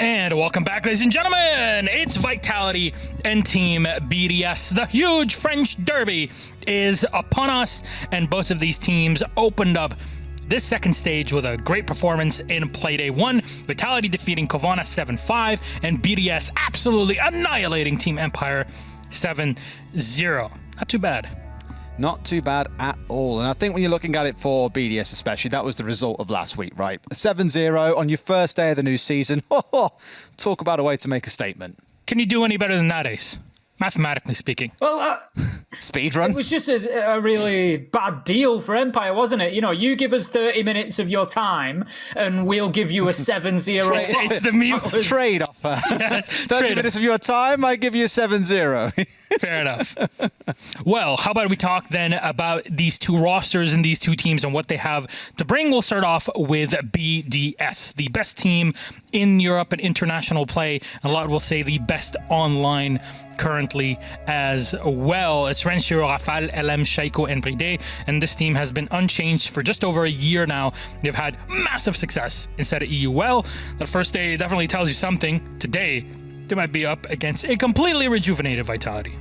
And welcome back, ladies and gentlemen. It's Vitality and Team BDS. The huge French derby is upon us, and both of these teams opened up this second stage with a great performance in Playday 1. Vitality defeating Kovana 7-5, and BDS absolutely annihilating Team Empire 7-0. Not too bad. Not too bad at all. And I think when you're looking at it for BDS especially, that was the result of last week, right? 7-0 on your first day of the new season. Talk about a way to make a statement. Can you do any better than that, Ace? Mathematically speaking. Well, Speedrun? it was just a really bad deal for Empire, wasn't it? You know, you give us 30 minutes of your time and we'll give you a 7-0. It's the meme. Trade offer. Yes, 30 minutes of your time, I give you a 7-0. Fair enough. Well, how about we talk then about these two rosters and these two teams and what they have to bring. We'll start off with BDS, the best team in Europe and international play. A lot will say the best online currently as well. It's Renshiro, Rafale, LM, Shaiko, and Playday, and this team has been unchanged for just over a year now. They've had massive success inside of EU. Well, that first day definitely tells you something. Today, they might be up against a completely rejuvenated Vitality.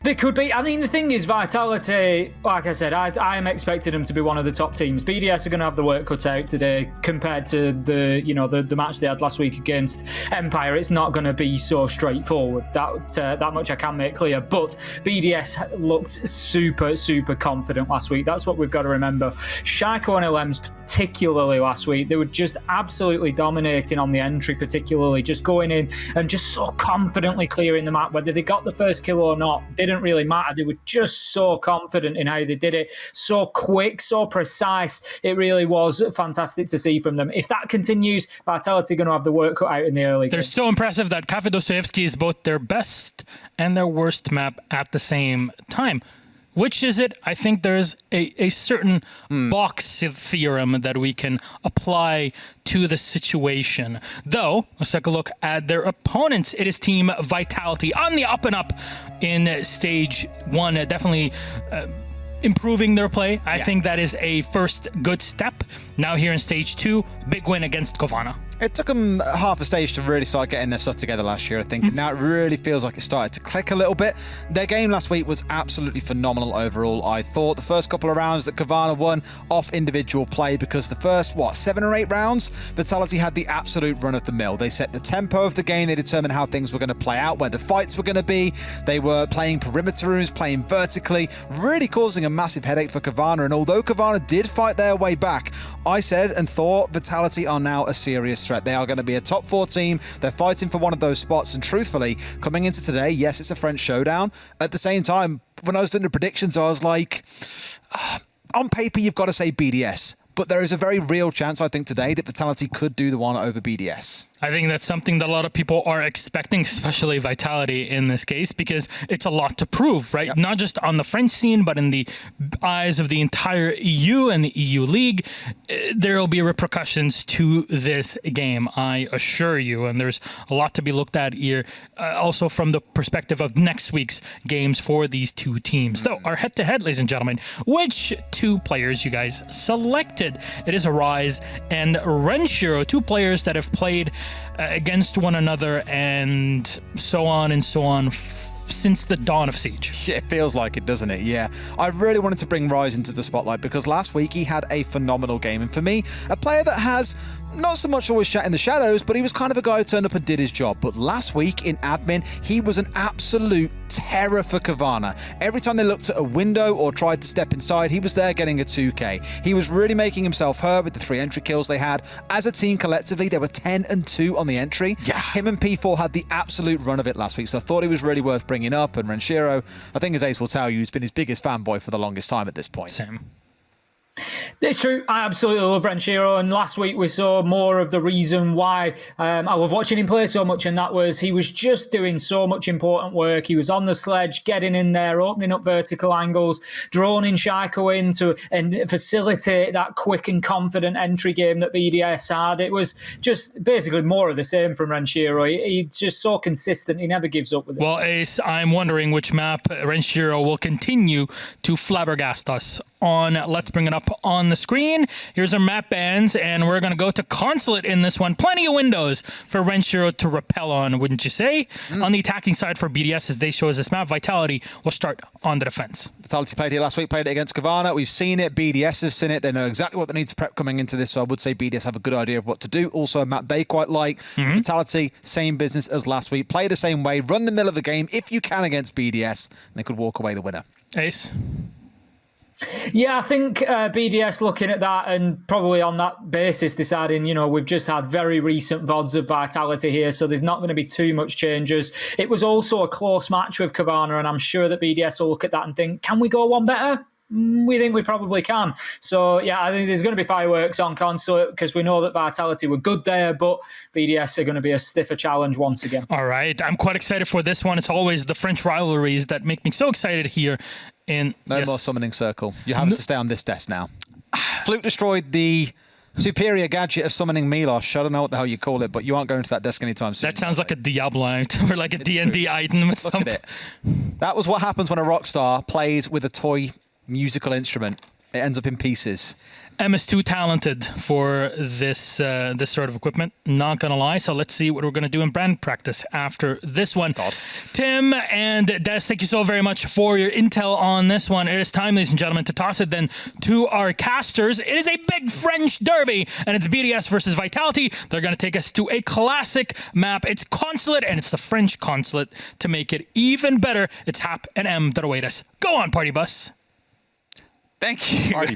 They could be. I mean, the thing is, Vitality, like I said, I am expecting them to be one of the top teams. BDS are going to have the work cut out today compared to the match they had last week against Empire. It's not going to be so straightforward. That much I can make clear. But BDS looked super confident last week. That's what we've got to remember. Shaiko and LMs particularly last week, they were just absolutely dominating on the entry, particularly just going in and just so confidently clearing the map. Whether they got the first kill or not didn't really matter. They were just so confident in how they did it, so quick, so precise. It really was fantastic to see from them. If that continues, Vitality are going to have the work cut out in the early game. They're so impressive that Cafe Dostoevsky is both their best and their worst map at the same time. Which is it? I think there's a certain box theorem that we can apply to the situation. Though, let's take a look at their opponents. It is Team Vitality on the up and up in stage 1. Definitely improving their play. I think that is a first good step. Now here in stage 2, big win against Kovana. It took them half a stage to really start getting their stuff together last year, I think. Now it really feels like it started to click a little bit. Their game last week was absolutely phenomenal overall, I thought. The first couple of rounds that Kovana won off individual play, because the first, 7 or 8 rounds, Vitality had the absolute run of the mill. They set the tempo of the game. They determined how things were going to play out, where the fights were going to be. They were playing perimeter rooms, playing vertically, really causing a massive headache for Kovana. And although Kovana did fight their way back, I said and thought Vitality are now a serious threat. They are going to be a top 4 team. They're fighting for one of those spots. And truthfully, coming into today, yes, it's a French showdown. At the same time, when I was doing the predictions, I was like, on paper, you've got to say BDS. But there is a very real chance, I think, today that Vitality could do the one over BDS. I think that's something that a lot of people are expecting, especially Vitality in this case, because it's a lot to prove, right? Yep. Not just on the French scene, but in the eyes of the entire EU and the EU League. There will be repercussions to this game, I assure you. And there's a lot to be looked at here, also from the perspective of next week's games for these two teams. Though, our head-to-head, ladies and gentlemen, which 2 players you guys selected? It is Arise and Renshiro, 2 players that have played against one another and so on since the dawn of Siege. It feels like it, doesn't it? Yeah. I really wanted to bring Rise into the spotlight because last week he had a phenomenal game. And for me, a player that has not so much always shat in the shadows, but he was kind of a guy who turned up and did his job. But last week in admin, he was an absolute terror for Kovana. Every time they looked at a window or tried to step inside, he was there getting a 2K. He was really making himself heard with the 3 entry kills they had. As a team collectively, they were 10-2 on the entry. Yeah. Him and P4 had the absolute run of it last week, so I thought he was really worth bringing up. And Renshiro, I think as Ace will tell you, he's been his biggest fanboy for the longest time at this point. Same. It's true. I absolutely love Renshiro, and last week we saw more of the reason why I love watching him play so much, and that was he was just doing so much important work. He was on the sledge, getting in there, opening up vertical angles, droning Shaiko in to and facilitate that quick and confident entry game that BDS had. It was just basically more of the same from Renshiro. He's just so consistent. He never gives up with it. Well, Ace, I'm wondering which map Renshiro will continue to flabbergast us on. Let's bring it up up on the screen. Here's our map bans, and we're going to go to Consulate in this one. Plenty of windows for Renshiro to repel on, wouldn't you say? On the attacking side for BDS, as they show us this map, Vitality will start on the defense. Vitality played here last week, played it against Kavana. We've seen it. BDS have seen it. They know exactly what they need to prep coming into this, so I would say BDS have a good idea of what to do. Also, a map they quite like. Vitality, same business as last week. Play the same way. Run the middle of the game if you can against BDS, and they could walk away the winner. Ace? Yeah, I think BDS looking at that and probably on that basis deciding, we've just had very recent VODs of Vitality here, so there's not going to be too much changes. It was also a close match with Kavana, and I'm sure that BDS will look at that and think, can we go one better? We think we probably can. So, yeah, I think there's going to be fireworks on Consulate because we know that Vitality were good there, but BDS are going to be a stiffer challenge once again. All right. I'm quite excited for this one. It's always the French rivalries that make me so excited here. No more summoning circle. You have to stay on this desk now. Fluke destroyed the superior gadget of summoning Milosh. I don't know what the hell you call it, but you aren't going to that desk anytime soon. That sounds like a Diablo item or like a D&D item. Look at it. That was what happens when a rock star plays with a toy musical instrument. It ends up in pieces. M is too talented for this this sort of equipment, not gonna lie. So let's see what we're gonna do in brand practice after this one. Tim and Des, thank you so very much for your intel on this one. It is time, ladies and gentlemen, to toss it then to our casters. It is a big French derby, and it's BDS versus Vitality. They're gonna take us to a classic map. It's Consulate, and it's the French Consulate. To make it even better, it's Hap and M that await us. Go on, party bus. Thank you. Party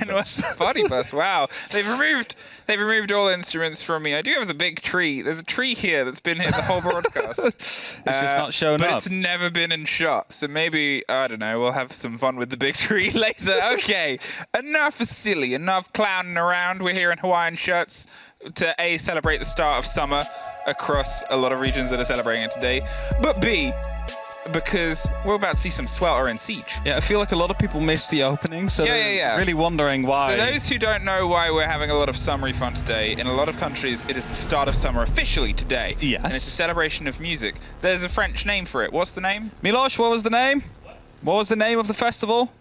bus. Wow. They've removed all instruments from me. I do have the big tree. There's a tree here that's been here the whole broadcast. It's just not showing up. But it's never been in shot. So maybe, I don't know, we'll have some fun with the big tree later. Okay. Enough silly. Enough clowning around. We're here in Hawaiian shirts to A, celebrate the start of summer across a lot of regions that are celebrating it today. But B, because we're about to see some swelter and siege. Yeah, I feel like a lot of people missed the opening, so they're really wondering why. So those who don't know why we're having a lot of summery fun today, in a lot of countries, it is the start of summer officially today. Yes. And it's a celebration of music. There's a French name for it. What's the name? Milosh, what was the name? What was the name of the festival?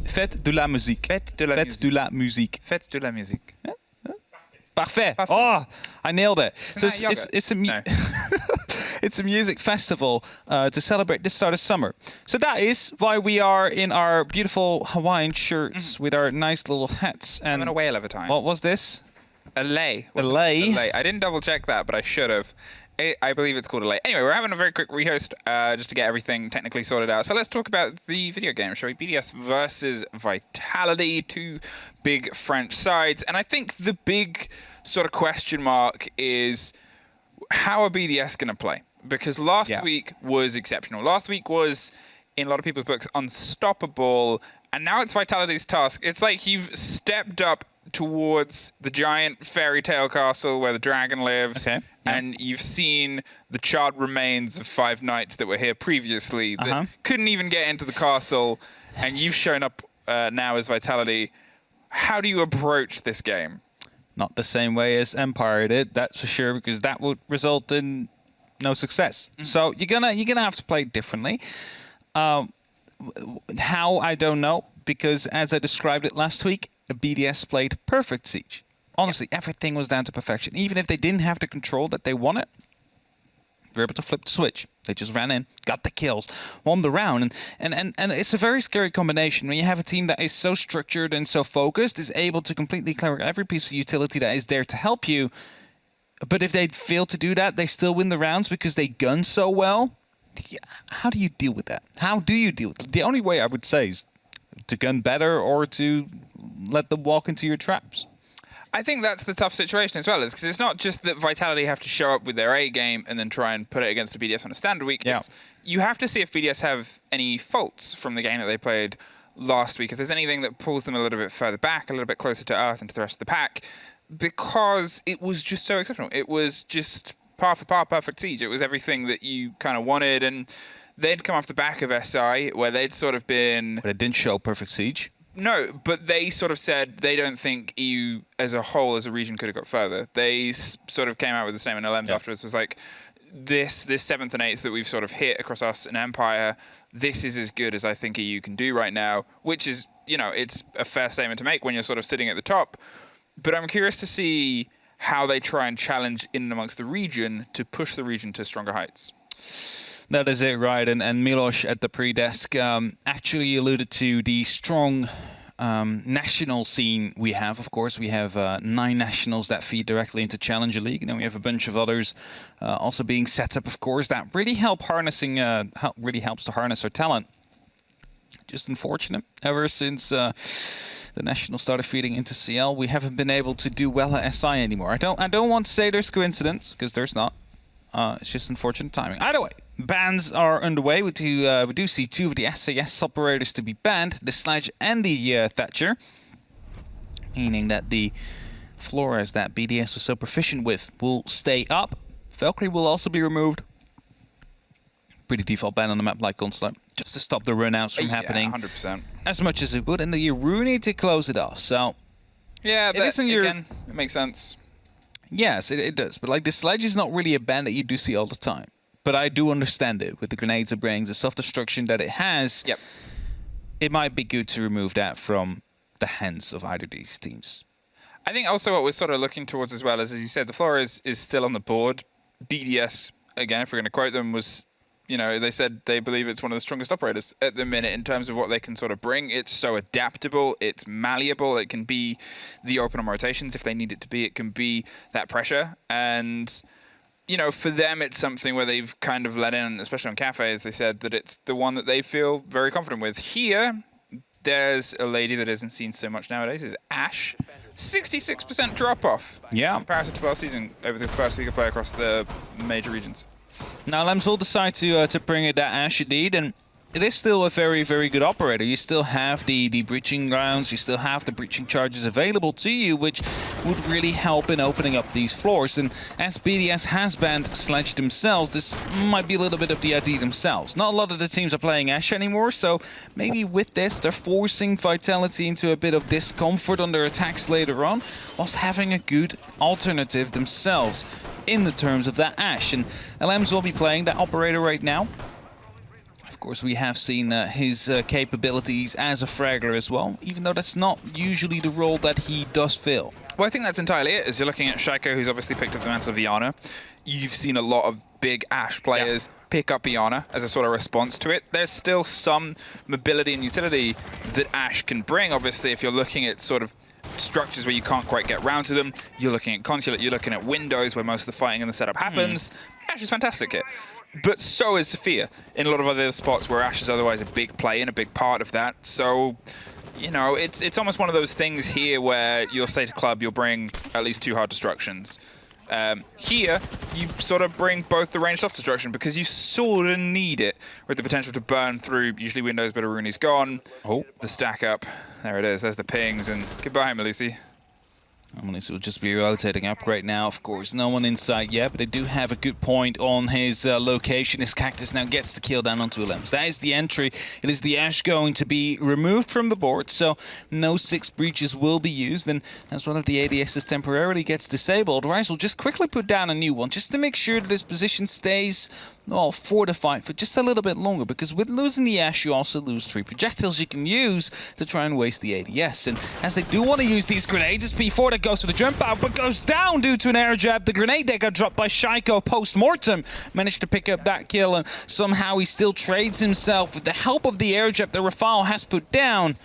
Fête de la musique. Fête de la musique. de la musique. Fête de la musique. Parfait. Parfait. Oh, I nailed it. So Isn't that it's a No. it's a music festival to celebrate the start of summer. So that is why we are in our beautiful Hawaiian shirts with our nice little hats. And I'm in a whale of a time. what was this? A lei. A lei? A lei. I didn't double check that, but I should have. I believe it's called a lei. Anyway, we're having a very quick rehost just to get everything technically sorted out. So let's talk about the video game, shall we? BDS versus Vitality, two big French sides. And I think the big sort of question mark is, how are BDS going to play? Because last week was exceptional. Last week was, in a lot of people's books, unstoppable. And now it's Vitality's task. It's like you've stepped up towards the giant fairy tale castle where the dragon lives. Okay. And you've seen the charred remains of 5 knights that were here previously that couldn't even get into the castle. And you've shown up now as Vitality. How do you approach this game? Not the same way as Empire did, that's for sure, because that would result in no success. So you're gonna have to play differently. How, I don't know, because as I described it last week, BDS played perfect Siege. Honestly, everything was down to perfection. Even if they didn't have the control that they wanted, they were able to flip the switch. They just ran in, got the kills, won the round. And it's a very scary combination when you have a team that is so structured and so focused, is able to completely clear every piece of utility that is there to help you. But if they fail to do that, they still win the rounds because they gun so well. How do you deal with that? How do you deal with it? The only way I would say is to gun better or to let them walk into your traps. I think that's the tough situation as well, is because it's not just that Vitality have to show up with their A game and then try and put it against a BDS on a standard week. Yeah. You have to see if BDS have any faults from the game that they played last week, if there's anything that pulls them a little bit further back, a little bit closer to earth and to the rest of the pack, because it was just so exceptional. It was just par for par perfect Siege. It was everything that you kind of wanted, and they'd come off the back of SI, where they'd sort of been... But it didn't show perfect Siege. No, but they sort of said they don't think EU as a whole, as a region, could have got further. They sort of came out with the statement, LMs afterwards, was like, this 7th and 8th that we've sort of hit across us and Empire, this is as good as I think EU can do right now, which is, it's a fair statement to make when you're sort of sitting at the top. But I'm curious to see how they try and challenge in and amongst the region to push the region to stronger heights. That is it, right? And Milos at the pre-desk actually alluded to the strong national scene we have. Of course, we have 9 nationals that feed directly into Challenger League, and then we have a bunch of others also being set up, of course, that really helps to harness our talent. Just unfortunate, ever since the nationals started feeding into CL, we haven't been able to do well at SI anymore. I don't want to say there's coincidence, because there's not. It's just unfortunate timing. Either way, bans are underway. We do see 2 of the SAS operators to be banned, the Sledge and the Thatcher, meaning that the Flores that BDS was so proficient with will stay up. Valkyrie will also be removed. Pretty default ban on the map like Consulate, just to stop the run-outs from happening 100%. as much as it would, and the Rooney to close it off. So yeah, it makes sense. Yes, it does. But like the Sledge is not really a ban that you do see all the time. But I do understand it with the grenades it brings, the self-destruction that it has. Yep. It might be good to remove that from the hands of either of these teams. I think also what we're sort of looking towards as well is, as you said, the Flores is still on the board. BDS, again, if we're going to quote them, was, they said they believe it's one of the strongest operators at the minute in terms of what they can sort of bring. It's so adaptable, it's malleable, it can be the open on rotations if they need it to be, it can be that pressure. And, for them, it's something where they've kind of let in, especially on cafes, they said that it's the one that they feel very confident with. Here, there's a lady that isn't seen so much nowadays, is Ash. 66% drop-off. Yeah. In comparison to last season over the first week of play across the major regions. Now, Lems will decide to bring it that Ash indeed, and it is still a very, very good operator. You still have the breaching grounds, you still have the breaching charges available to you, which would really help in opening up these floors. And as BDS has banned Sledge themselves, this might be a little bit of the idea themselves. Not a lot of the teams are playing Ashe anymore, so maybe with this, they're forcing Vitality into a bit of discomfort on their attacks later on, whilst having a good alternative themselves in the terms of that Ashe. And LMs will be playing that operator right now. Of course, we have seen his capabilities as a fraggler as well, even though that's not usually the role that he does fill. Well, I think that's entirely it. As you're looking at Shaiko, who's obviously picked up the mantle of Iana, you've seen a lot of big Ashe players pick up Iana as a sort of response to it. There's still some mobility and utility that Ashe can bring. Obviously, if you're looking at sort of structures where you can't quite get round to them, you're looking at Consulate, you're looking at windows where most of the fighting and the setup happens. Ashe is fantastic here. But so is Sophia in a lot of other spots where Ashe is otherwise a big play and a big part of that. So, it's almost one of those things here where you'll say to club, you'll bring at least 2 hard destructions. Here, you sort of bring both the ranged soft destruction because you sort of need it with the potential to burn through usually windows, but Aruni's gone. Oh. The stack up. There it is. There's the pings. And goodbye, Melusi. Melissa will just be rotating up right now. Of course, no one in sight yet, but they do have a good point on his location. His Cactus now gets the kill down onto Lems. That is the entry. It is the Ashe going to be removed from the board, so no 6 breaches will be used. And as one of the ADSs temporarily gets disabled, Rise will just quickly put down a new one, just to make sure that his position stays fortified for just a little bit longer, because with losing the Ashe, you also lose 3 projectiles you can use to try and waste the ADS. And as they do want to use these grenades, it's P4 that goes for the jump out, but goes down due to an air jab. The grenade that got dropped by Shaiko post-mortem managed to pick up that kill, and somehow he still trades himself with the help of the air jab that Rafal has put down.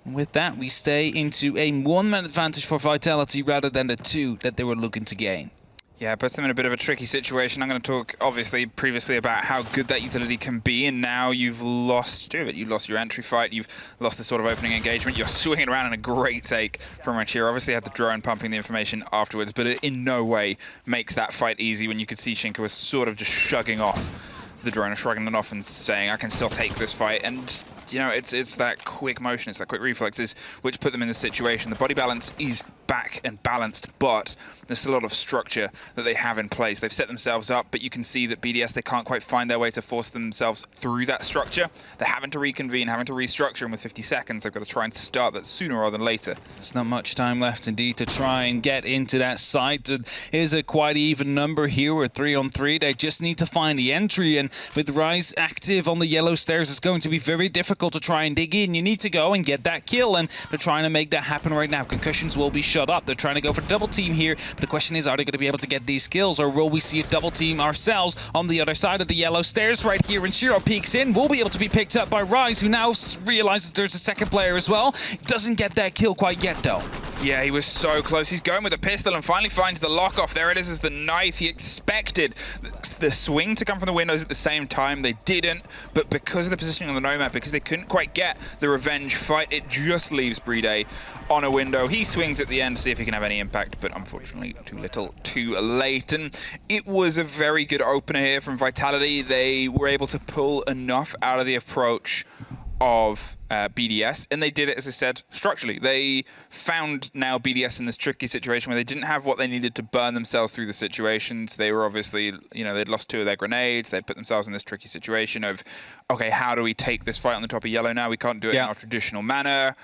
And with that, we stay into a 1-man advantage for Vitality rather than the 2 that they were looking to gain. Yeah, it puts them in a bit of a tricky situation. I'm going to talk, obviously, previously about how good that utility can be, and now you've lost 2 of it. You lost your entry fight, you've lost the sort of opening engagement, you're swinging around in a great take from Ranchir. Obviously had the drone pumping the information afterwards, but it in no way makes that fight easy when you could see Shinka was sort of just shrugging off the drone, shrugging it off and saying, I can still take this fight. And it's that quick motion, it's that quick reflexes which put them in this situation. The body balance is back and balanced, but there's a lot of structure that they have in place. They've set themselves up, but you can see that BDS, they can't quite find their way to force themselves through that structure. They're having to reconvene, having to restructure, and with 50 seconds, they've got to try and start that sooner rather than later. There's not much time left indeed to try and get into that site. It is a quite even number here. We're 3-on-3. They just need to find the entry, and with Rise active on the yellow stairs, it's going to be very difficult to try and dig in. You need to go and get that kill, and they're trying to make that happen right now. Concussions will be shut up. They're trying to go for double team here, but the question is, are they going to be able to get these kills, or will we see a double team ourselves on the other side of the yellow stairs right here? And Shiro peeks in, will be able to be picked up by Rise, who now realizes there's a second player as well. Doesn't get that kill quite yet though. Yeah, he was so close. He's going with a pistol and finally finds the lock off. There it is, the knife. He expected the swing to come from the windows at the same time. They didn't, but because of the positioning on the Nomad, because they couldn't quite get the revenge fight, it just leaves Playday on a window. He swings at the end to see if he can have any impact, but unfortunately too little, too late. And it was a very good opener here from Vitality. They were able to pull enough out of the approach of BDS, and they did it, as I said, structurally. They found now BDS in this tricky situation where they didn't have what they needed to burn themselves through the situations. They were obviously, you know, they'd lost 2 of their grenades. They'd put themselves in this tricky situation of, okay, how do we take this fight on the top of yellow now? We can't do it in our traditional manner.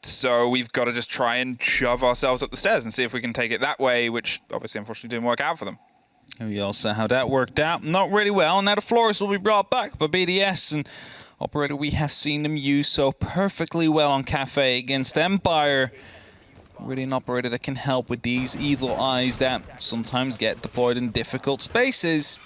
So we've got to just try and shove ourselves up the stairs and see if we can take it that way, which obviously, unfortunately, didn't work out for them. And we all saw how that worked out. Not really well. Now the floors will be brought back by BDS, and operator we have seen them use so perfectly well on Cafe against Empire. Really an operator that can help with these evil eyes that sometimes get deployed in difficult spaces.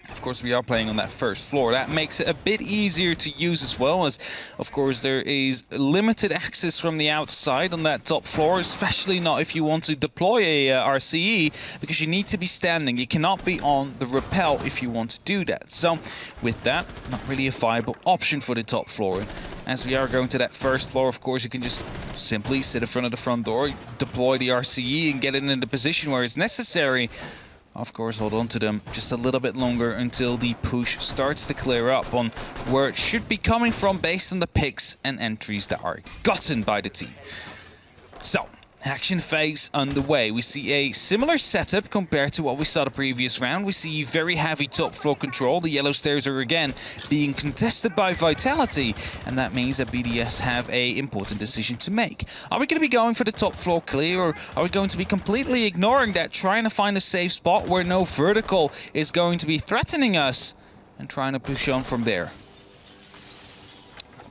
Of course, we are playing on that first floor. That makes it a bit easier to use as well, as of course there is limited access from the outside on that top floor, especially not if you want to deploy a RCE, because you need to be standing. You cannot be on the rappel if you want to do that. So with that, not really a viable option for the top floor. As we are going to that first floor, of course, you can just simply sit in front of the front door, deploy the RCE and get it in the position where it's necessary. Of course, hold on to them just a little bit longer until the push starts to clear up on where it should be coming from based on the picks and entries that are gotten by the team. So, action phase underway. We see a similar setup compared to what we saw the previous round. We see very heavy top floor control. The yellow stairs are again being contested by Vitality, and that means that BDS have a important decision to make. Are we going to be going for the top floor clear, or are we going to be completely ignoring that, trying to find a safe spot where no vertical is going to be threatening us, and trying to push on from there?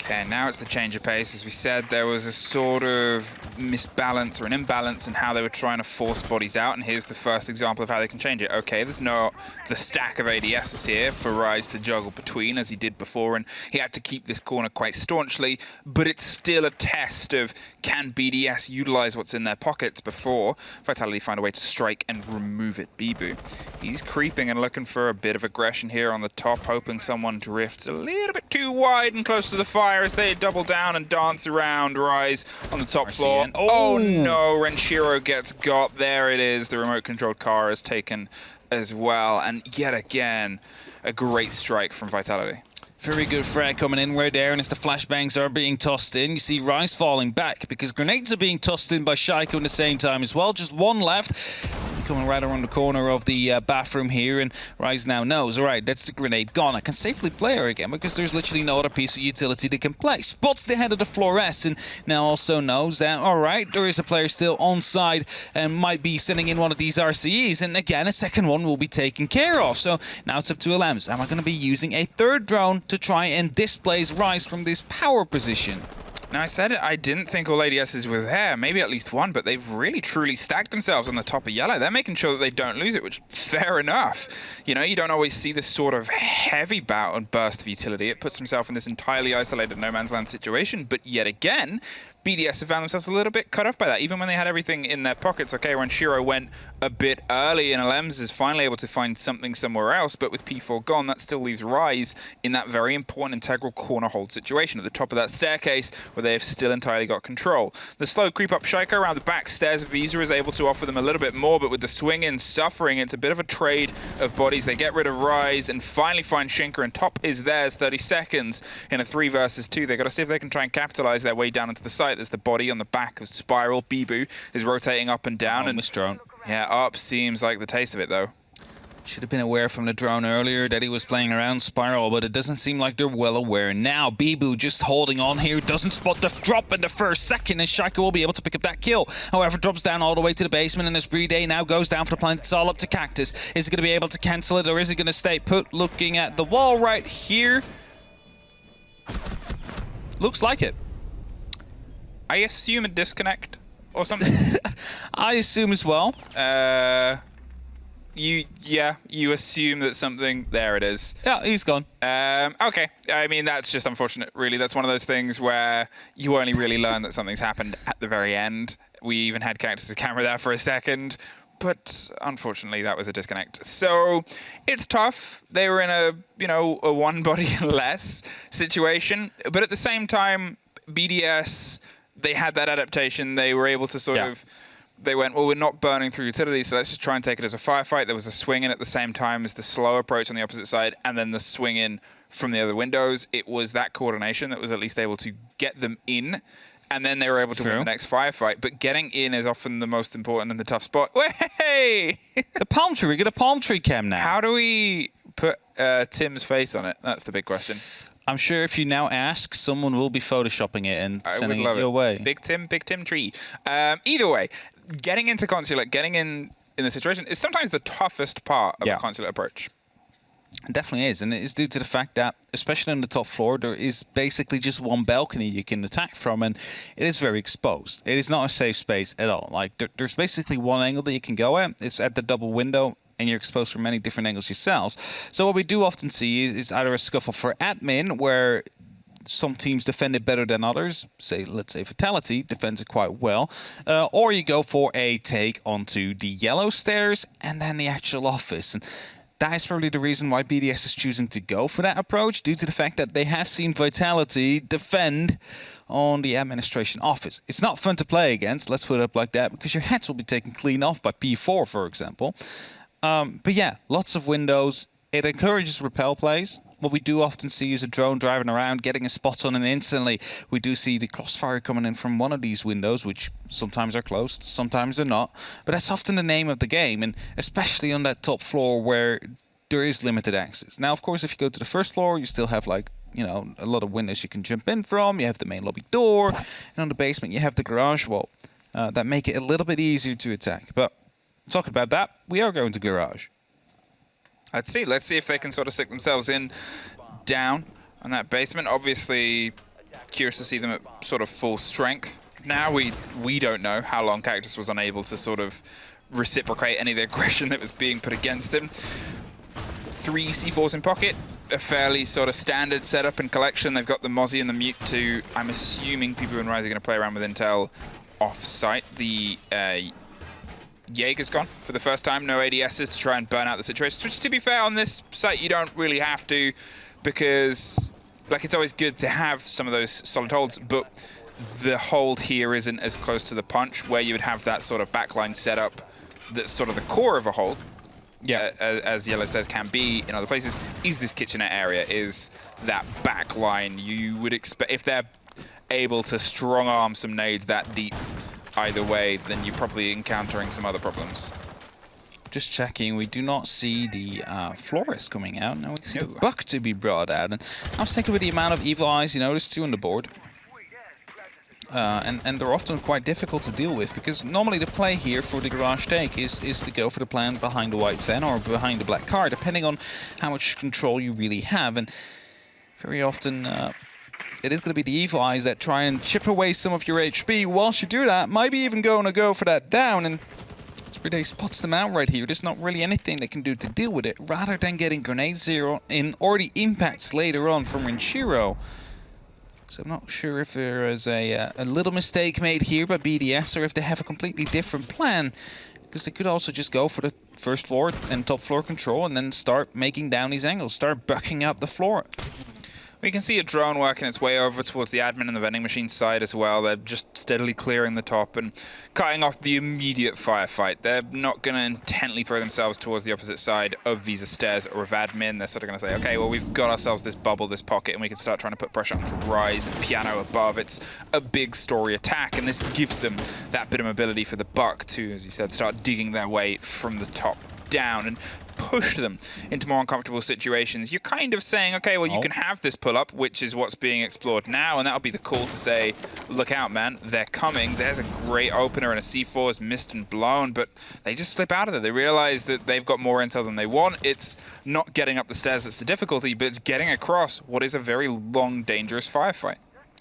Okay, now it's the change of pace. As we said, there was a sort of misbalance or an imbalance in how they were trying to force bodies out, and here's the first example of how they can change it. Okay, there's not the stack of ADSs here for Rise to juggle between as he did before, and he had to keep this corner quite staunchly, but it's still a test of, can BDS utilize what's in their pockets before Vitality find a way to strike and remove it? Bibu, he's creeping and looking for a bit of aggression here on the top, hoping someone drifts a little bit too wide and close to the fire as they double down and dance around Rise on the top floor. Oh no, Renshiro gets got. There it is. The remote controlled car is taken as well. And yet again, a great strike from Vitality. Very good frag coming in right there, and as the flashbangs are being tossed in, you see Rise falling back because grenades are being tossed in by Shaiko at the same time as well. Just one left. Coming right around the corner of the bathroom here, and Rise now knows, all right, that's the grenade gone. I can safely play her again because there's literally no other piece of utility that can play. Spots the head of the Flores and now also knows that, all right, there is a player still on side and might be sending in one of these RCEs, and again, a second one will be taken care of. So now it's up to Alems. Am I going to be using a third drone to try and displace Rise from this power position? Now, I said it, I didn't think all ADSs were there, maybe at least one, but they've really truly stacked themselves on the top of yellow. They're making sure that they don't lose it, which, fair enough. You know, you don't always see this sort of heavy bout and burst of utility. It puts himself in this entirely isolated no man's land situation, but yet again, BDS have found themselves a little bit cut off by that, even when they had everything in their pockets. Okay, when Shiro went a bit early and Alems is finally able to find something somewhere else, but with P4 gone, that still leaves Rise in that very important integral corner hold situation at the top of that staircase where they have still entirely got control. The slow creep up Shaiko around the back stairs, Visa is able to offer them a little bit more, but with the swing in suffering, it's a bit of a trade of bodies. They get rid of Rise and finally find Shinker, and top is theirs, 30 seconds in a 3 versus 2. They've got to see if they can try and capitalize their way down into the site. site. There's the body on the back of Spiral. Bibu is rotating up and down. And drone. Yeah, up seems like the taste of it, though. Should have been aware from the drone earlier that he was playing around Spiral, but it doesn't seem like they're well aware now. Bibu just holding on here, doesn't spot the drop in the first second, and Shaka will be able to pick up that kill. However, drops down all the way to the basement, and as Playday now goes down for the plant, it's all up to Cactus. Is he going to be able to cancel it, or is he going to stay put? Looking at the wall right here. Looks like it. I assume a disconnect or something. I assume as well. You assume that something... There it is. Yeah, he's gone. Okay. I mean, that's just unfortunate, really. That's one of those things where you only really learn that something's happened at the very end. We even had Cactus's camera there for a second, but unfortunately that was a disconnect. So it's tough. They were in a one body less situation, but at the same time, BDS, they had that adaptation. They were able to sort of... They went, well, we're not burning through utilities, so let's just try and take it as a firefight. There was a swing in at the same time as the slow approach on the opposite side, and then the swing in from the other windows. It was that coordination that was at least able to get them in, and then they were able to win the next firefight. But getting in is often the most important and the tough spot. Hey! The palm tree, we get a palm tree cam now. How do we put Tim's face on it? That's the big question. I'm sure if you now ask, someone will be photoshopping it and sending it your way. Big Tim tree. Either way, getting into Consulate, getting in the situation is sometimes the toughest part of a Consulate approach. It definitely is, and it is due to the fact that, especially on the top floor, there is basically just one balcony you can attack from, and it is very exposed. It is not a safe space at all. Like, there's basically one angle that you can go at. It's at the double window, and you're exposed from many different angles yourselves. So what we do often see is either a scuffle for admin, where some teams defend it better than others. Let's say Fatality defends it quite well. Or you go for a take onto the yellow stairs and then the actual office. And that is probably the reason why BDS is choosing to go for that approach, due to the fact that they have seen Vitality defend on the administration office. It's not fun to play against, let's put it up like that, because your heads will be taken clean off by P4, for example. But yeah, lots of windows. It encourages repel plays. What we do often see is a drone driving around, getting a spot on, and instantly we do see the crossfire coming in from one of these windows, which sometimes are closed, sometimes they're not. But that's often the name of the game, and especially on that top floor where there is limited access. Now, of course, if you go to the first floor, you still have, like, you know, a lot of windows you can jump in from. You have the main lobby door, and on the basement you have the garage wall that make it a little bit easier to attack. But talking about that, we are going to garage. Let's see if they can sort of stick themselves in down on that basement. Obviously, curious to see them at sort of full strength. Now we don't know how long Cactus was unable to sort of reciprocate any of the aggression that was being put against him. 3 C4s in pocket, a fairly sort of standard setup and collection. They've got the Mozzie and the Mute 2. I'm assuming people in Rise are going to play around with intel off-site. The Jaeger's gone for the first time. No ADSs to try and burn out the situation, which, to be fair, on this site you don't really have to, because, like, it's always good to have some of those solid holds, but the hold here isn't as close to the punch, where you would have that sort of backline setup that's sort of the core of a hold, as Yellow Stairs can be in other places, is this kitchenette area, is that backline. You would expect, if they're able to strong-arm some nades that deep either way, then you're probably encountering some other problems. Just checking, we do not see the Florist coming out. Now we see the Buck to be brought out. And I was thinking with the amount of evil eyes, you know, there's 2 on the board. And they're often quite difficult to deal with, because normally the play here for the garage take is to go for the plan behind the white van or behind the black car, depending on how much control you really have. And very often it is going to be the evil eyes that try and chip away some of your HP. Whilst you do that, maybe even going to go for that down, and Playday spots them out right here. There's not really anything they can do to deal with it, rather than getting grenade zero in or the impacts later on from Rinchiro. So I'm not sure if there is a little mistake made here by BDS, or if they have a completely different plan, because they could also just go for the first floor and top floor control and then start making down these angles, start bucking up the floor. We can see a drone working its way over towards the admin and the vending machine side as well. They're just steadily clearing the top and cutting off the immediate firefight. They're not going to intently throw themselves towards the opposite side of Visa Stairs or of admin. They're sort of going to say, okay, well, we've got ourselves this bubble, this pocket, and we can start trying to put pressure onto Rise and Piano above. It's a big story attack, and this gives them that bit of mobility for the Buck to, as you said, start digging their way from the top down and push them into more uncomfortable situations. You're kind of saying, okay, well, you can have this pull-up, which is what's being explored now, and that'll be the call to say, look out, man, they're coming. There's a great opener, and a C4 is missed and blown, but they just slip out of there. They realize that they've got more intel than they want. It's not getting up the stairs that's the difficulty, but it's getting across what is a very long, dangerous firefight.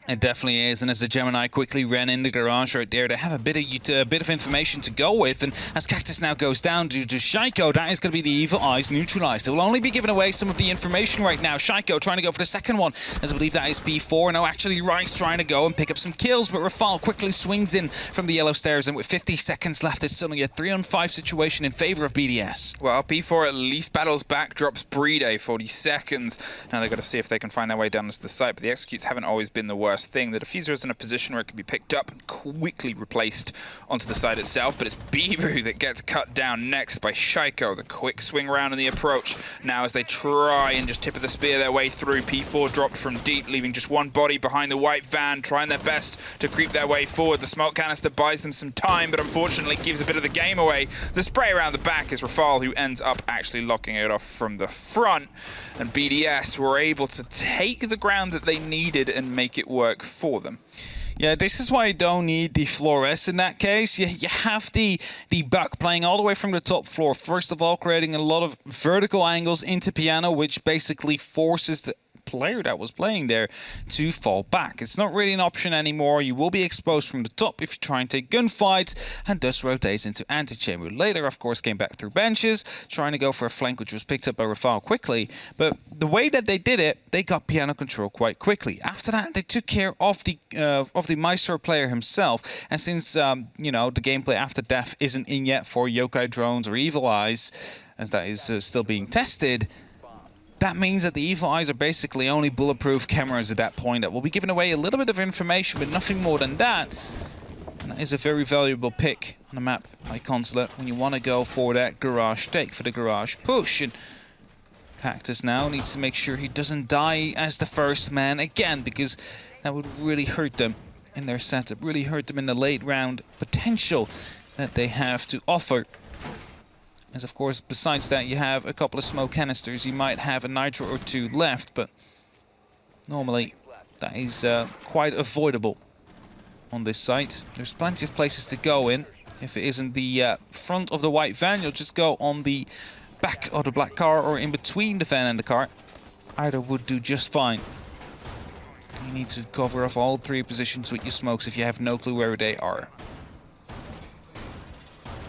It definitely is, and as the Gemini quickly ran in the garage right there, they have a bit of information to go with, and as Cactus now goes down to Shaiko, that is going to be the Evil Eyes neutralized. They will only be giving away some of the information right now. Shaiko trying to go for the second one, as I believe that is B4. No, actually, Rice trying to go and pick up some kills, but Rafal quickly swings in from the yellow stairs, and with 50 seconds left, it's suddenly a 3-on-5 situation in favor of BDS. Well, P4 at least battles back, drops Playday 40 seconds. Now they've got to see if they can find their way down to the site, but the executes haven't always been the worst thing. The diffuser is in a position where it can be picked up and quickly replaced onto the side itself, but it's Bibu that gets cut down next by Shaiko. The quick swing round in the approach now as they try and just tip of the spear their way through. P4 dropped from deep, leaving just one body behind the white van, trying their best to creep their way forward. The smoke canister buys them some time, but unfortunately gives a bit of the game away. The spray around the back is Rafal, who ends up actually locking it off from the front, and BDS were able to take the ground that they needed and make it work for them. Yeah, this is why you don't need the Flores in that case. You have the Buck playing all the way from the top floor. First of all, creating a lot of vertical angles into Piano, which basically forces the player that was playing there to fall back. It's not really an option anymore. You will be exposed from the top if you try and take gunfights, and thus rotates into antechamber. Later, of course, came back through benches, trying to go for a flank, which was picked up by Rafal quickly. But the way that they did it, they got Piano control quite quickly. After that, they took care of the Maestro player himself. And since you know, the gameplay after death isn't in yet for Yokai drones or Evil Eyes, as that is still being tested, that means that the Evil Eyes are basically only bulletproof cameras at that point that will be giving away a little bit of information, but nothing more than that. And that is a very valuable pick on a map like Consulate when you want to go for that garage take, for the garage push. And Cactus now needs to make sure he doesn't die as the first man again, because that would really hurt them in their setup, really hurt them in the late round potential that they have to offer. As of course, besides that, you have a couple of smoke canisters. You might have a nitro or two left, but normally that is quite avoidable on this site. There's plenty of places to go in. If it isn't the front of the white van, you'll just go on the back of the black car or in between the van and the car. Either would do just fine. You need to cover off all three positions with your smokes if you have no clue where they are.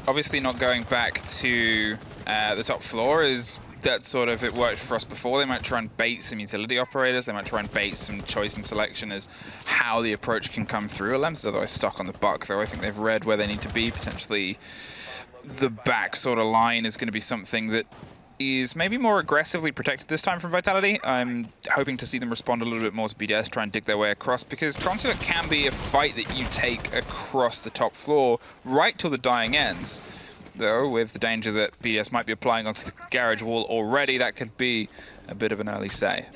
Obviously not going back to the top floor is that sort of, it worked for us before. They might try and bait some utility operators. They might try and bait some choice and selection as how the approach can come through. Lem's otherwise stuck on the Buck, though. I think they've read where they need to be. Potentially the back sort of line is going to be something that is maybe more aggressively protected this time from Vitality. I'm hoping to see them respond a little bit more to BDS, try and dig their way across, because Consulate can be a fight that you take across the top floor right till the dying ends. Though, with the danger that BDS might be applying onto the garage wall already, that could be a bit of an early say.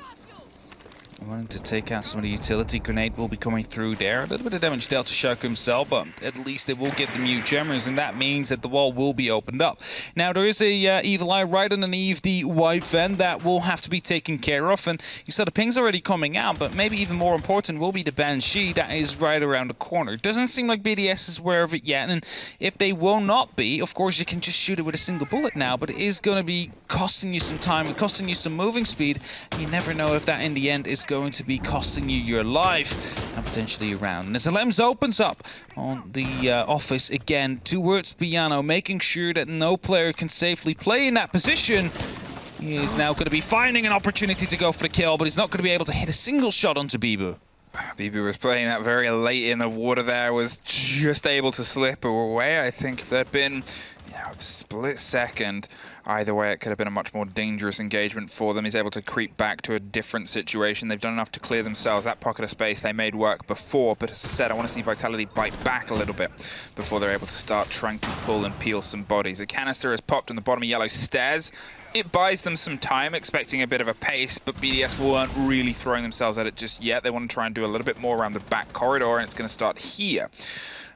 Wanting to take out some of the utility. Grenade will be coming through there. A little bit of damage dealt to Shaco himself, but at least it will get the mute jammers, and that means that the wall will be opened up. Now, there is a Evil Eye right underneath the white van that will have to be taken care of, and you saw the pings already coming out, but maybe even more important will be the Banshee that is right around the corner. Doesn't seem like BDS is aware of it yet, and if they will not be, of course you can just shoot it with a single bullet now, but it is going to be costing you some time and costing you some moving speed. You never know if that in the end is going to be costing you your life and potentially a round. And as the Lems opens up on the office again towards Piano, making sure that no player can safely play in that position. He is now going to be finding an opportunity to go for the kill, but he's not going to be able to hit a single shot onto Bibu. Bibu was playing that very late in the water there, was just able to slip away. I think if there'd been Yeah, a split second. Either way, it could have been a much more dangerous engagement for them. He's able to creep back to a different situation. They've done enough to clear themselves. That pocket of space they made work before, but as I said, I want to see Vitality bite back a little bit before they're able to start trying to pull and peel some bodies. The canister has popped on the bottom of yellow stairs. It buys them some time, expecting a bit of a pace, but BDS weren't really throwing themselves at it just yet. They want to try and do a little bit more around the back corridor, and it's going to start here.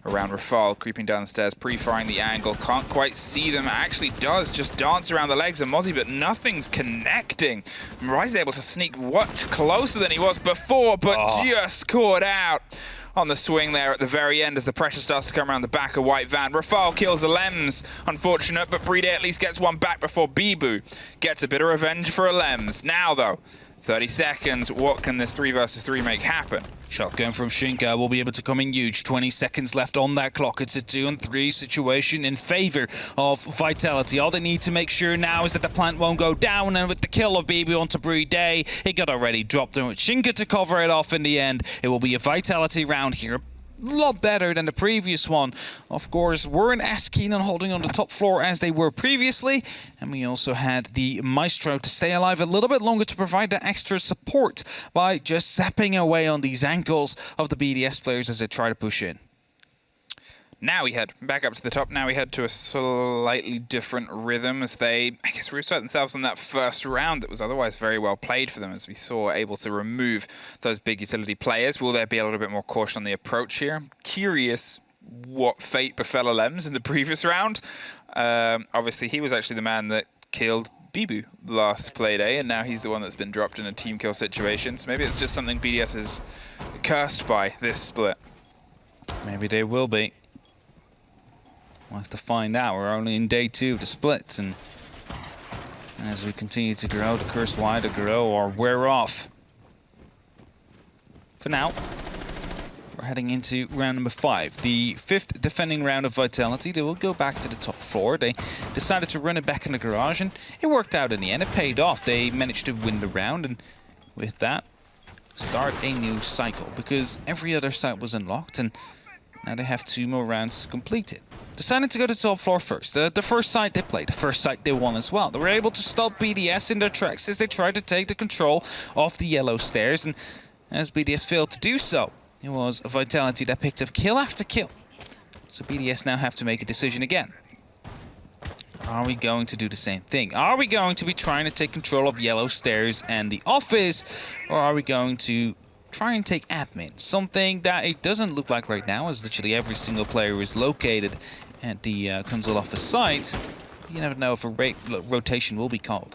Around Rafal, creeping down the stairs, pre-firing the angle. Can't quite see them. Actually does just dance around the legs of Mozzie, but nothing's connecting. Mirai's able to sneak much closer than he was before, but just caught out on the swing there at the very end as the pressure starts to come around the back of White Van. Rafal kills the Lems. Unfortunate, but Playday at least gets one back before Bibu gets a bit of revenge for a Lems. Now, though, 30 seconds. What can this 3 versus 3 make happen? Shotgun from Shinka will be able to come in huge. 20 seconds left on that clock. It's a 2-on-3 situation in favor of Vitality. All they need to make sure now is that the plant won't go down, and with the kill of BB onto Playday, it got already dropped in with Shinka to cover it off in the end. It will be a Vitality round here. A lot better than the previous one. Of course, weren't as keen on holding on the top floor as they were previously, and we also had the Maestro to stay alive a little bit longer to provide that extra support by just zapping away on these ankles of the BDS players as they try to push in. Now we head back up to the top. Now we head to a slightly different rhythm as they, I guess, reassert themselves on that first round that was otherwise very well played for them, as we saw, able to remove those big utility players. Will there be a little bit more caution on the approach here? I'm curious what fate befell Lems in the previous round. Obviously, he was actually the man that killed Bibu last Playday, and now he's the one that's been dropped in a team kill situation. So maybe it's just something BDS is cursed by this split. Maybe they will be. We'll have to find out. We're only in day 2 of the splits, and as we continue to grow, the curse will either grow or wear off. For now, we're heading into round number 5, the 5th defending round of Vitality. They will go back to the top floor. They decided to run it back in the garage, and it worked out in the end. It paid off. They managed to win the round, and with that, start a new cycle, because every other site was unlocked, and now they have 2 more rounds to complete it. Decided to go to the top floor first. The first site they played, the first site they won as well. They were able to stop BDS in their tracks as they tried to take the control of the yellow stairs, and as BDS failed to do so, it was Vitality that picked up kill after kill. So BDS now have to make a decision again. Are we going to do the same thing? Are we going to be trying to take control of yellow stairs and the office, or are we going to try and take admin? Something that it doesn't look like right now, as literally every single player is located at the console office site. You never know if a rotation will be called.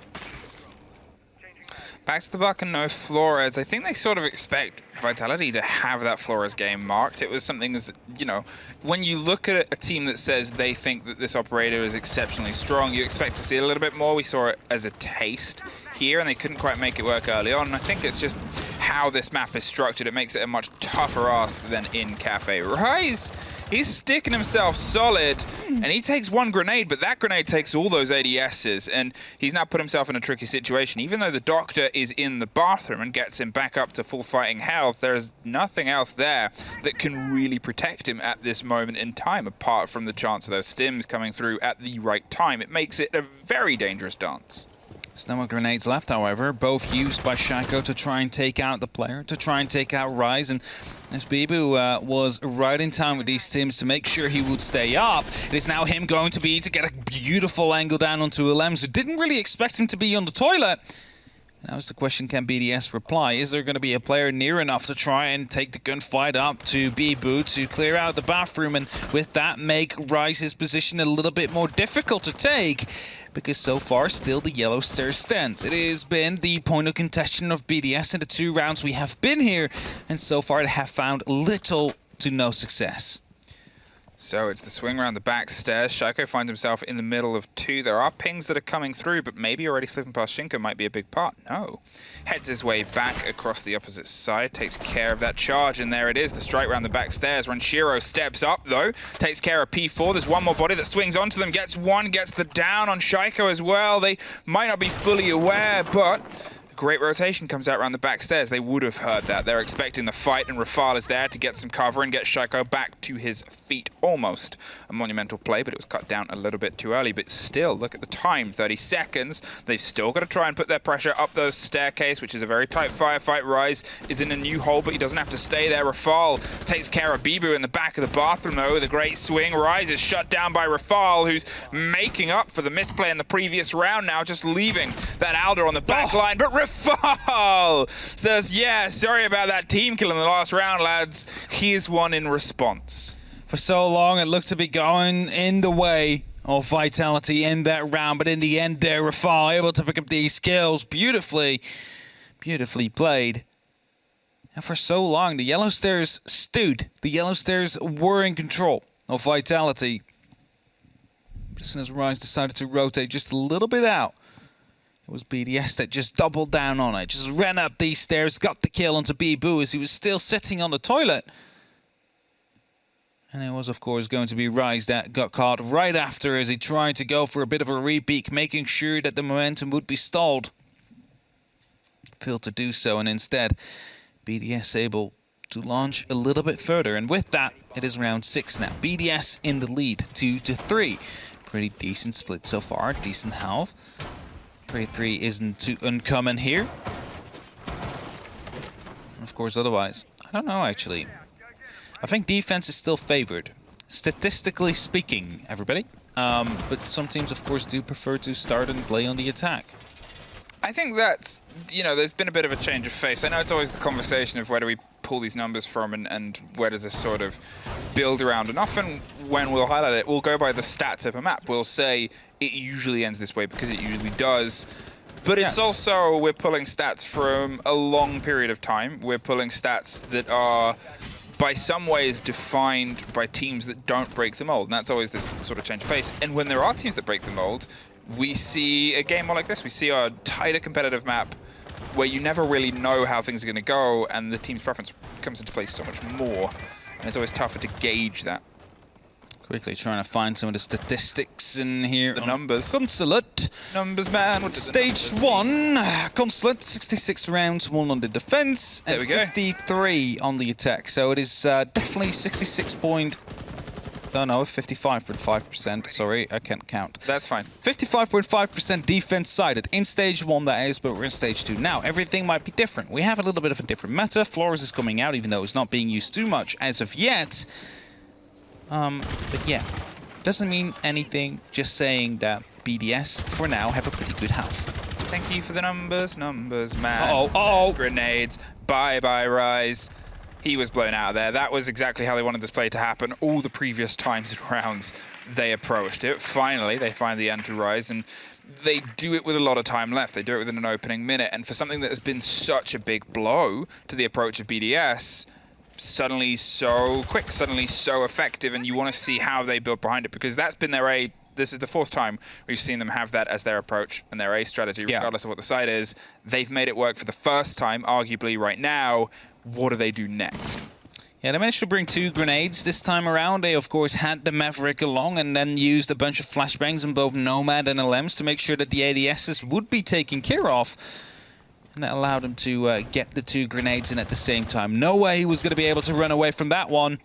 Back to the Buck and no Flores. I think they sort of expect Vitality to have that Flores game marked. It was something that's, you know, when you look at a team that says they think that this operator is exceptionally strong, you expect to see a little bit more. We saw it as a taste here, and they couldn't quite make it work early on. And I think it's just how this map is structured. It makes it a much tougher ask than in Cafe. Rise, he's sticking himself solid, and he takes one grenade, but that grenade takes all those ADSs, and he's now put himself in a tricky situation. Even though the doctor is in the bathroom and gets him back up to full fighting health, there's nothing else there that can really protect him at this moment in time, apart from the chance of those stims coming through at the right time. It makes it a very dangerous dance. There's no more grenades left, however, both used by Shaco to try and take out the player, to try and take out Rise, and as Bibu was right in time with these stims to make sure he would stay up, it is now him going to get a beautiful angle down onto Lems, who didn't really expect him to be on the toilet. Now is the question, can BDS reply? Is there going to be a player near enough to try and take the gunfight up to Bibu to clear out the bathroom, and with that make Rise's position a little bit more difficult to take? Because so far, still the yellow stairs stands. It has been the point of contention of BDS in the 2 rounds we have been here, and so far they have found little to no success. So it's the swing around the back stairs. Shaco finds himself in the middle of 2. There are pings that are coming through, but maybe already slipping past Shinka might be a big part. No. Heads his way back across the opposite side, takes care of that charge, and there it is, the strike around the back stairs. Ranshiro steps up, though, takes care of P4. There's one more body that swings onto them, gets one, gets the down on Shaco as well. They might not be fully aware, but great rotation comes out around the back stairs. They would have heard that. They're expecting the fight, and Rafal is there to get some cover and get Shaiko back to his feet. Almost a monumental play, but it was cut down a little bit too early. But still, look at the time, 30 seconds. They've still got to try and put their pressure up those staircase, which is a very tight firefight. Rise is in a new hole, but he doesn't have to stay there. Rafal takes care of Bibu in the back of the bathroom, though, with a great swing. Rise is shut down by Rafal, who's making up for the misplay in the previous round now, just leaving that Alder on the back line. But Rafal says, yeah, sorry about that team kill in the last round, lads. Here's one in response. For so long, it looked to be going in the way of Vitality in that round, but in the end there, Rafal able to pick up these kills. Beautifully played. And for so long, the Yellow Stairs stood. The Yellow Stairs were in control of Vitality. But as soon as Rise decided to rotate just a little bit out, it was BDS that just doubled down on it. Just ran up these stairs, got the kill onto Bibu as he was still sitting on the toilet. And it was, of course, going to be Rise that got caught right after as he tried to go for a bit of a repeat, making sure that the momentum would be stalled. Failed to do so, and instead, BDS able to launch a little bit further. And with that, it is round 6 now. BDS in the lead, 2-3. Pretty decent split so far, decent half. 3-3 isn't too uncommon here. And of course, otherwise, I don't know actually. I think defense is still favored, statistically speaking, everybody. But some teams, of course, do prefer to start and play on the attack. I think that's, there's been a bit of a change of face. I know it's always the conversation of where do we pull these numbers from and where does this sort of build around. And often when we'll highlight it, we'll go by the stats of a map. We'll say it usually ends this way because it usually does. But it's also, we're pulling stats from a long period of time. We're pulling stats that are, by some ways, defined by teams that don't break the mold. And that's always this sort of change of face. And when there are teams that break the mold, we see a game more like this. We see a tighter competitive map where you never really know how things are going to go, and the team's preference comes into play so much more. And it's always tougher to gauge that. Quickly trying to find some of the statistics in here. The numbers. Consulate. Numbers, man. What Stage 1. Consulate, 66 rounds, 1 on the defense, and 53 on the attack. So it is definitely 55.5%. Sorry, I can't count. That's fine. 55.5% defense sided in stage 1, that is, but we're in stage 2 now. Everything might be different. We have a little bit of a different meta. Flores is coming out, even though it's not being used too much as of yet. But yeah, doesn't mean anything. Just saying that BDS for now have a pretty good health. Thank you for the numbers, man. Oh, Grenades. Bye-bye, Rise. He was blown out of there. That was exactly how they wanted this play to happen. All the previous times and rounds they approached it. Finally, they find the end to Rise, and they do it with a lot of time left. They do it within an opening minute, and for something that has been such a big blow to the approach of BDS, suddenly so quick, suddenly so effective, and you want to see how they build behind it, because that's been their A. This is the 4th time we've seen them have that as their approach and their A strategy, regardless of what the side is. They've made it work for the first time, arguably right now. What do they do next? Yeah, they managed to bring 2 grenades this time around. They, of course, had the Maverick along and then used a bunch of flashbangs on both Nomad and LMs to make sure that the ADSs would be taken care of. And that allowed him to get the 2 grenades in at the same time. No way he was going to be able to run away from that one.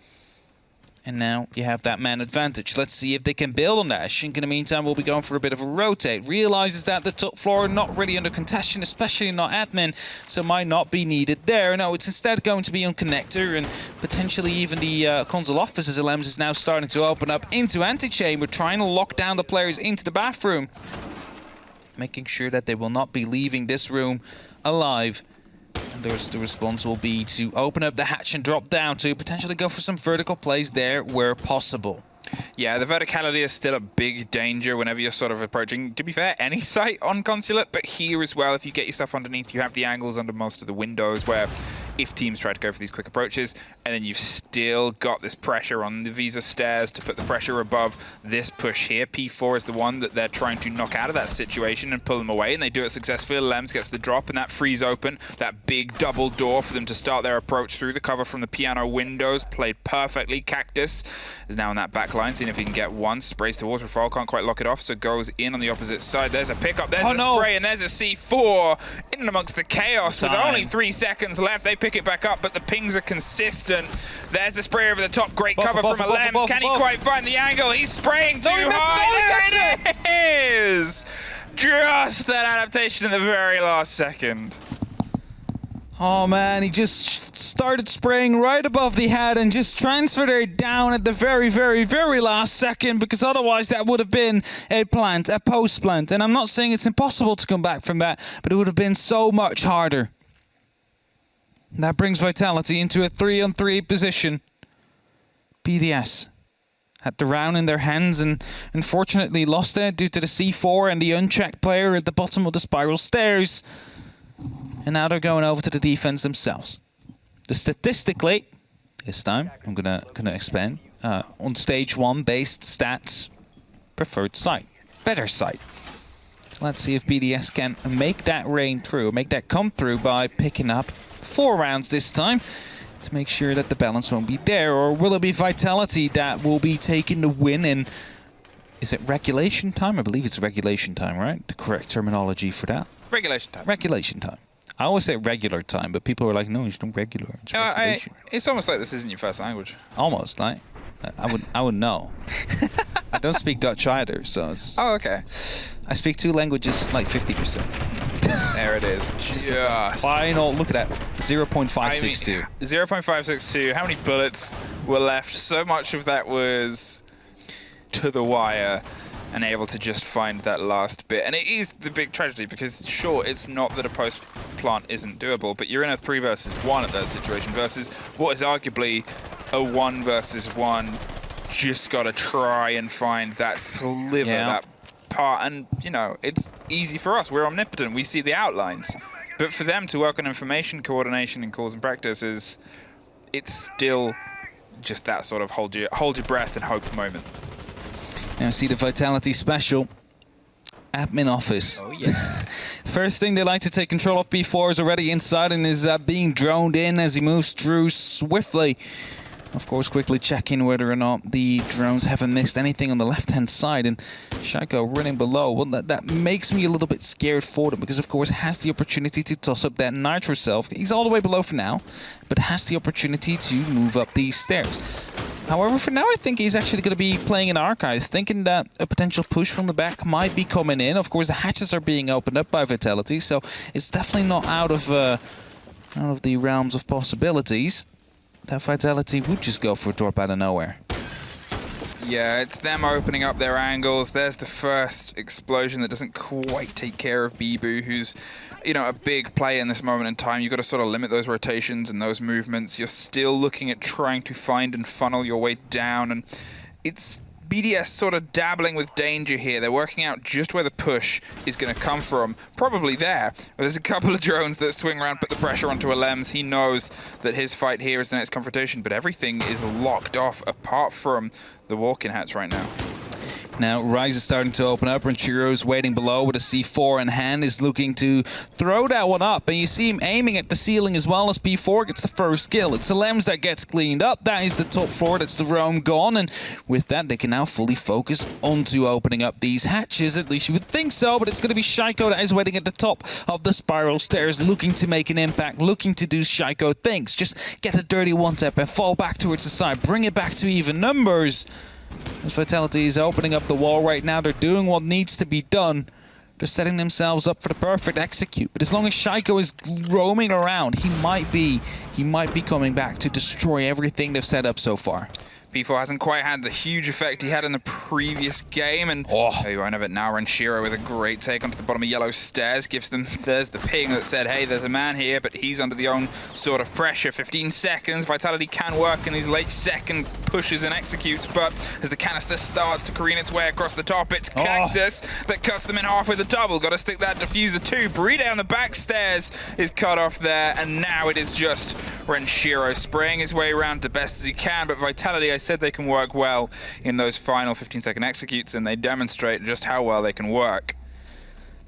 And now you have that man advantage. Let's see if they can build on that. Shink, in the meantime, will be going for a bit of a rotate. Realizes that the top floor not really under contention, especially not admin, so might not be needed there. No, it's instead going to be on connector and potentially even the console offices. LMs is now starting to open up into antechamber, trying to lock down the players into the bathroom, making sure that they will not be leaving this room alive. And the response will be to open up the hatch and drop down to potentially go for some vertical plays there where possible. Yeah, the verticality is still a big danger whenever you're sort of approaching, to be fair, any site on Consulate, but here as well, if you get yourself underneath, you have the angles under most of the windows where if teams try to go for these quick approaches. And then you've still got this pressure on the Visa stairs to put the pressure above this push here. P4 is the one that they're trying to knock out of that situation and pull them away, and they do it successfully. Lems gets the drop, and that frees open that big double door for them to start their approach through. The cover from the piano windows played perfectly. Cactus is now on that back line, seeing if he can get one. Sprays to waterfall, can't quite lock it off, so goes in on the opposite side. There's a pickup, there's a spray, and there's a C4 in and amongst the chaos. With only 3 seconds left, they pick it back up, but the pings are consistent. There's the spray over the top. Great cover from a Lems. Can he quite find the angle? He's spraying too high. There it is! Just that adaptation in the very last second. Oh man, he just started spraying right above the head and just transferred it down at the very, very, very last second, because otherwise that would have been a plant, a post plant. And I'm not saying it's impossible to come back from that, but it would have been so much harder. That brings Vitality into a 3-on-3 position. BDS had the round in their hands and unfortunately lost it due to the C4 and the unchecked player at the bottom of the spiral stairs. And now they're going over to the defense themselves. Statistically, this time, I'm gonna expand. On stage 1, based stats, preferred site. Better site. Let's see if BDS can make that rain through, make that come through by picking up 4 rounds this time to make sure that the balance won't be there. Or will it be Vitality that will be taking the win in, is it regulation time? I believe it's regulation time, right? The correct terminology for that. Regulation time. Regulation time. I always say regular time, but people are like, no, it's not regular. It's regulation. It's almost like this isn't your first language. Almost, like. I would know. I don't speak Dutch either, so it's... Oh, okay. I speak 2 languages, like 50%. There it is. Just final, look at that, 0.562. I mean, 0.562. How many bullets were left? So much of that was to the wire and able to just find that last bit. And it is the big tragedy, because sure, it's not that a post plant isn't doable, but you're in a 3 versus 1 at that situation versus what is arguably a 1 versus 1. Just got to try and find that sliver, that part. And, you know, it's easy for us. We're omnipotent. We see the outlines. But for them to work on information, coordination, and calls and practice it's still just that sort of hold your breath and hope moment. Now see the Vitality special. Admin office. Oh, yeah. First thing they like to take control of. P4 is already inside and is being droned in as he moves through swiftly. Of course, quickly checking whether or not the drones haven't missed anything on the left-hand side. And Shaiko running below. Well, that makes me a little bit scared for them, because, of course, has the opportunity to toss up that Nitro Self. He's all the way below for now, but has the opportunity to move up these stairs. However, for now, I think he's actually going to be playing an Archive, thinking that a potential push from the back might be coming in. Of course, the hatches are being opened up by Vitality, so it's definitely not out of the realms of possibilities that Vitality would just go for a drop out of nowhere. Yeah, it's them opening up their angles. There's the first explosion that doesn't quite take care of Bibu, who's, you know, a big player in this moment in time. You've got to sort of limit those rotations and those movements. You're still looking at trying to find and funnel your way down, and it's BDS sort of dabbling with danger here. They're working out just where the push is going to come from. Probably there. But there's a couple of drones that swing around, put the pressure onto a Lems. He knows that his fight here is the next confrontation, but everything is locked off apart from the walk-in hats right now. Now, Rise is starting to open up. Ranchiro's waiting below with a C4 in hand, is looking to throw that one up. And you see him aiming at the ceiling as well as P4 gets the first kill. It's the Lems that gets cleaned up. That is the top floor. That's the roam gone. And with that, they can now fully focus onto opening up these hatches. At least you would think so. But it's going to be Shaiko that is waiting at the top of the spiral stairs, looking to make an impact, looking to do Shaiko things. Just get a dirty one-tap and fall back towards the side. Bring it back to even numbers. As Vitality is opening up the wall right now, they're doing what needs to be done. They're setting themselves up for the perfect execute. But as long as Shaiko is roaming around, he might be coming back to destroy everything they've set up so far. P4 hasn't quite had the huge effect he had in the previous game, and there you are of it now. Renshiro with a great take onto the bottom of yellow stairs, gives them, there's the ping that said, hey, there's a man here, but he's under the own sort of pressure. 15 seconds, Vitality can work in these late second pushes and executes, but as the canister starts to careen its way across the top, it's Cactus that cuts them in half with a double. Got to stick that diffuser too. BDS on the back stairs is cut off there, and now it is just Renshiro spraying his way around the best as he can, but Vitality, I said they can work well in those final 15-second executes, and they demonstrate just how well they can work.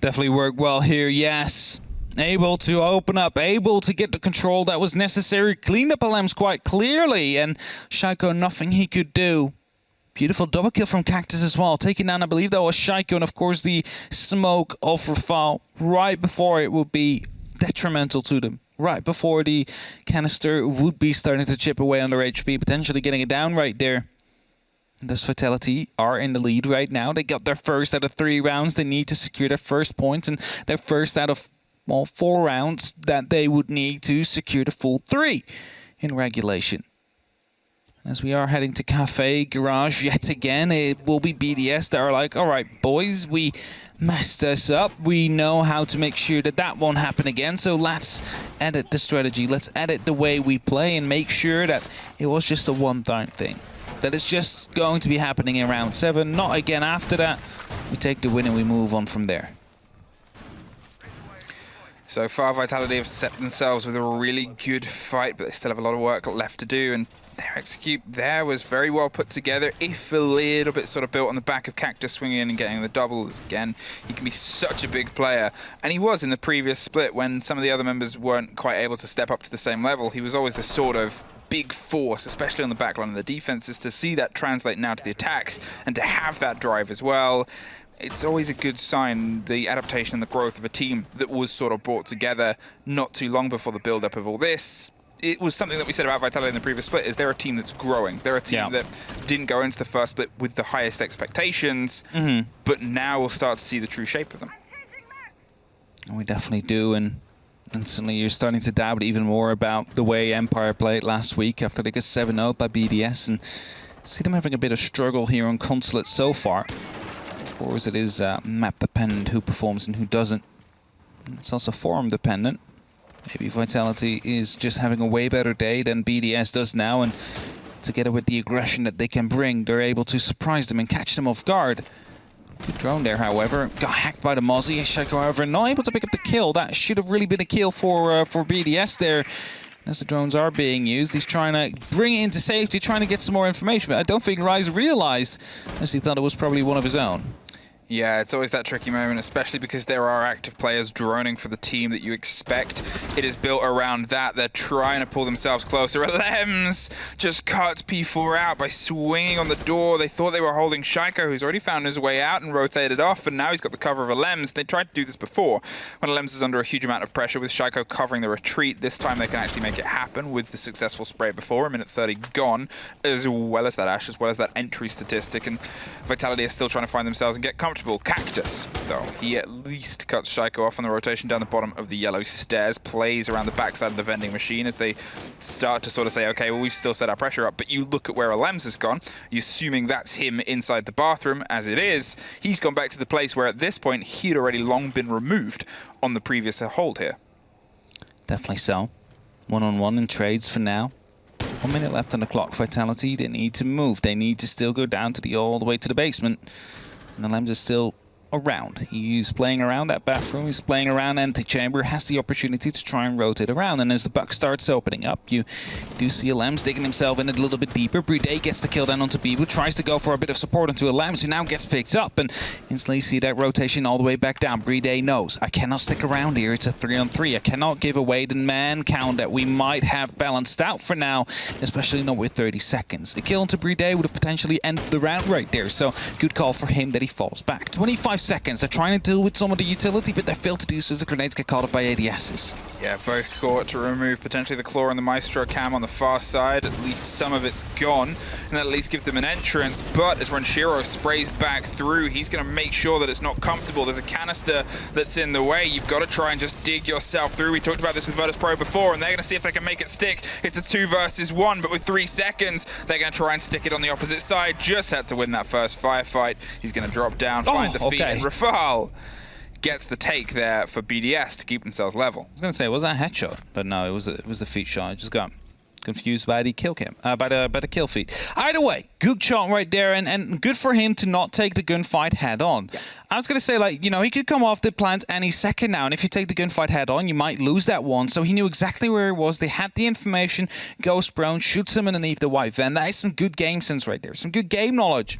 Definitely work well here, yes. Able to open up, able to get the control that was necessary, cleaned up LMs quite clearly, and Shaiko, nothing he could do. Beautiful double kill from Cactus as well, taking down, I believe that was Shaiko, and of course the smoke of Rafal right before it would be detrimental to them. Right before the canister would be starting to chip away on their HP, potentially getting it down right there. Thus Vitality are in the lead right now. They got their first out of 3 rounds. They need to secure their first points and their first out of, well, 4 rounds that they would need to secure the full 3 in regulation. As we are heading to Cafe Garage yet again, it will be BDS that are like, all right, boys, we messed us up. We know how to make sure that that won't happen again. So let's edit the strategy. Let's edit the way we play and make sure that it was just a one-time thing. That is just going to be happening in round 7. Not again after that. We take the win and we move on from there. So far, Vitality have set themselves with a really good fight, but they still have a lot of work left to do, and their execute there was very well put together, if a little bit sort of built on the back of Cactus swinging in and getting the doubles. Again, he can be such a big player, and he was in the previous split when some of the other members weren't quite able to step up to the same level. He was always this sort of big force, especially on the back line of the defenses. To see that translate now to the attacks and to have that drive as well, it's always a good sign, the adaptation and the growth of a team that was sort of brought together not too long before the build-up of all this. It was something that we said about Vitality in the previous split, is they're a team that's growing. They're a team that didn't go into the first split with the highest expectations, but now we'll start to see the true shape of them. We definitely do, and suddenly you're starting to doubt even more about the way Empire played last week after they got 7-0 by BDS, and see them having a bit of struggle here on Consulate so far. Of course, it is map dependent who performs and who doesn't. It's also forum dependent. Maybe Vitality is just having a way better day than BDS does now, and together with the aggression that they can bring, they're able to surprise them and catch them off guard. Good drone there, however. Got hacked by the Mozzie. Shaiko, however, not able to pick up the kill. That should have really been a kill for BDS there. As the drones are being used, he's trying to bring it into safety, trying to get some more information, but I don't think Rise realized, as he thought it was probably one of his own. Yeah, it's always that tricky moment, especially because there are active players droning for the team that you expect. It is built around that. They're trying to pull themselves closer. Lems just cuts P4 out by swinging on the door. They thought they were holding Shaiko, who's already found his way out and rotated off, and now he's got the cover of Lems. They tried to do this before, when Lems is under a huge amount of pressure with Shaiko covering the retreat. This time they can actually make it happen with the successful spray before, a minute 30 gone, as well as that Ash, as well as that entry statistic, and Vitality is still trying to find themselves and get comfortable. Cactus, though, he at least cuts Shaiko off on the rotation down the bottom of the yellow stairs, plays around the backside of the vending machine as they start to sort of say, okay, well, we've still set our pressure up, but you look at where Lems has gone, you're assuming that's him inside the bathroom. As it is, he's gone back to the place where at this point he'd already long been removed on the previous hold here. Definitely so. One-on-one in trades for now. 1 minute left on the clock. Vitality, they need to move. They need to still go down to all the way to the basement. And the Lems is still around. He's playing around that bathroom. He's playing around antechamber. Has the opportunity to try and rotate around. And as the buck starts opening up, you do see Lems digging himself in a little bit deeper. BDS gets the kill down onto Bibu. Tries to go for a bit of support onto Lems, who now gets picked up. And instantly see that rotation all the way back down. BDS knows, I cannot stick around here. It's a 3-on-3. I cannot give away the man count that we might have balanced out for now, especially not with 30 seconds. A kill onto BDS would have potentially ended the round right there. So good call for him that he falls back. 25 seconds. They're trying to deal with some of the utility, but they fail to do so as the grenades get caught up by ADSs. Yeah, both caught to remove potentially the Claw and the Maestro cam on the far side. At least some of it's gone, and that at least give them an entrance. But as Renshiro sprays back through, he's going to make sure that it's not comfortable. There's a canister that's in the way. You've got to try and just dig yourself through. We talked about this with Virtus Pro before, and they're going to see if they can make it stick. It's a 2 versus 1, but with 3 seconds, they're going to try and stick it on the opposite side. Just had to win that first firefight. He's going to drop down, find the feet, and Rafal gets the take there for BDS to keep themselves level. I was going to say, was that a headshot? But no, it was a feet shot. I just got confused by the kill cam, by the kill feed. Either way, good shot right there, and good for him to not take the gunfight head on. Yeah. I was gonna say, like, you know, he could come off the plant any second now, and if you take the gunfight head on, you might lose that one. So he knew exactly where he was. They had the information. Goes Brown, shoots him underneath the white van. That is some good game sense right there. Some good game knowledge.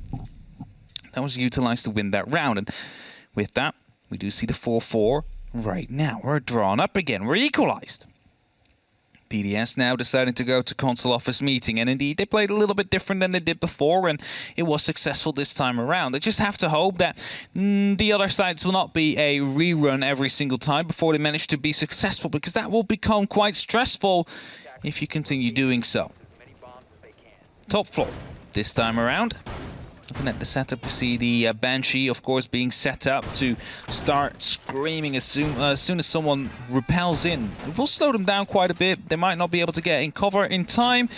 That was utilized to win that round, and with that, we do see the 4-4 right now. We're drawn up again. We're equalized. BDS now deciding to go to console office meeting, and indeed they played a little bit different than they did before, and it was successful this time around. They just have to hope that the other sides will not be a rerun every single time before they manage to be successful, because that will become quite stressful if you continue doing so. Top floor this time around. Looking at the setup, we see the Banshee, of course, being set up to start screaming as soon as someone repels in. It will slow them down quite a bit. They might not be able to get in cover in time.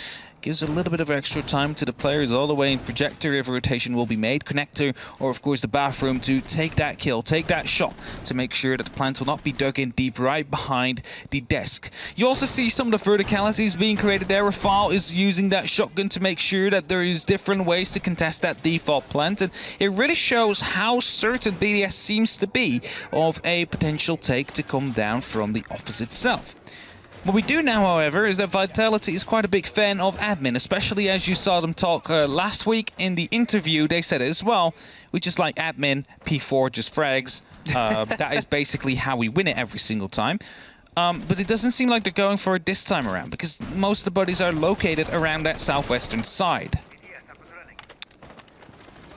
Gives a little bit of extra time to the players all the way in projector if a rotation will be made. Connector, or of course the bathroom, to take that kill, take that shot, to make sure that the plant will not be dug in deep right behind the desk. You also see some of the verticalities being created there. Rafal is using that shotgun to make sure that there is different ways to contest that default plant, and it really shows how certain BDS seems to be of a potential take to come down from the office itself. What we do now, however, is that Vitality is quite a big fan of admin, especially as you saw them talk last week in the interview. They said it as well. We just like admin, P4 just frags. That is basically how we win it every single time. But it doesn't seem like they're going for it this time around, because most of the buddies are located around that southwestern side.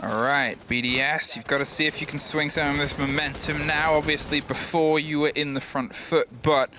All right, BDS, you've got to see if you can swing some of this momentum now. Obviously, before you were in the front foot, but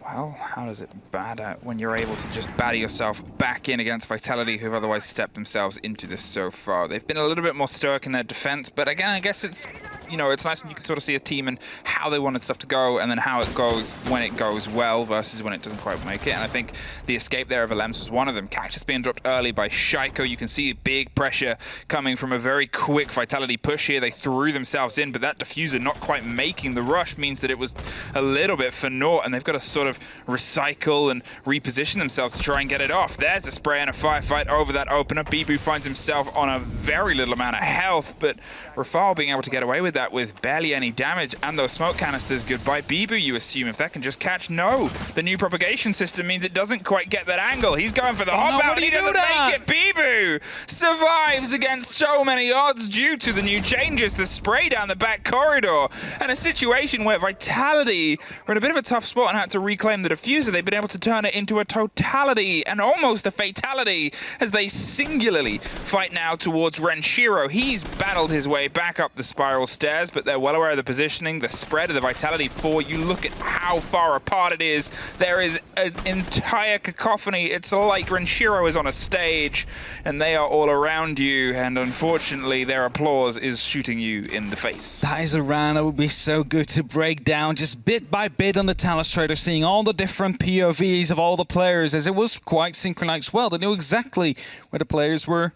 well, how does it bad out when you're able to just batter yourself back in against Vitality, who've otherwise stepped themselves into this so far? They've been a little bit more stoic in their defense, but again, I guess it's, you know, it's nice when you can sort of see a team and how they wanted stuff to go, and then how it goes when it goes well versus when it doesn't quite make it. And I think the escape there of Alems was one of them. Cactus being dropped early by Shaiko. You can see big pressure coming from a very quick Vitality push here. They threw themselves in, but that diffuser not quite making the rush means that it was a little bit for naught, and they've got to sort of recycle and reposition themselves to try and get it off. There's a spray and a firefight over that opener. Bibu finds himself on a very little amount of health, but Rafal being able to get away with that with barely any damage, and those smoke canisters. Goodbye Bibu, you assume, if that can just catch. No, the new propagation system means it doesn't quite get that angle. He's going for the hop out, and he doesn't make it. Bibu survives against so many odds due to the new changes, the spray down the back corridor, and a situation where Vitality were in a bit of a tough spot and had to reclaim the diffuser. They've been able to turn it into a totality and almost a fatality as they singularly fight now towards Renshiro. He's battled his way back up the spiral stairs, but they're well aware of the positioning, the spread of the Vitality 4. You look at how far apart it is. There is an entire cacophony. It's like Renshiro is on a stage and they are all around you, and unfortunately their applause is shooting you in the face. That is a round that would be so good to break down just bit by bit on the Talus Trader, seeing all the different POVs of all the players, as it was quite synchronized well. They knew exactly where the players were.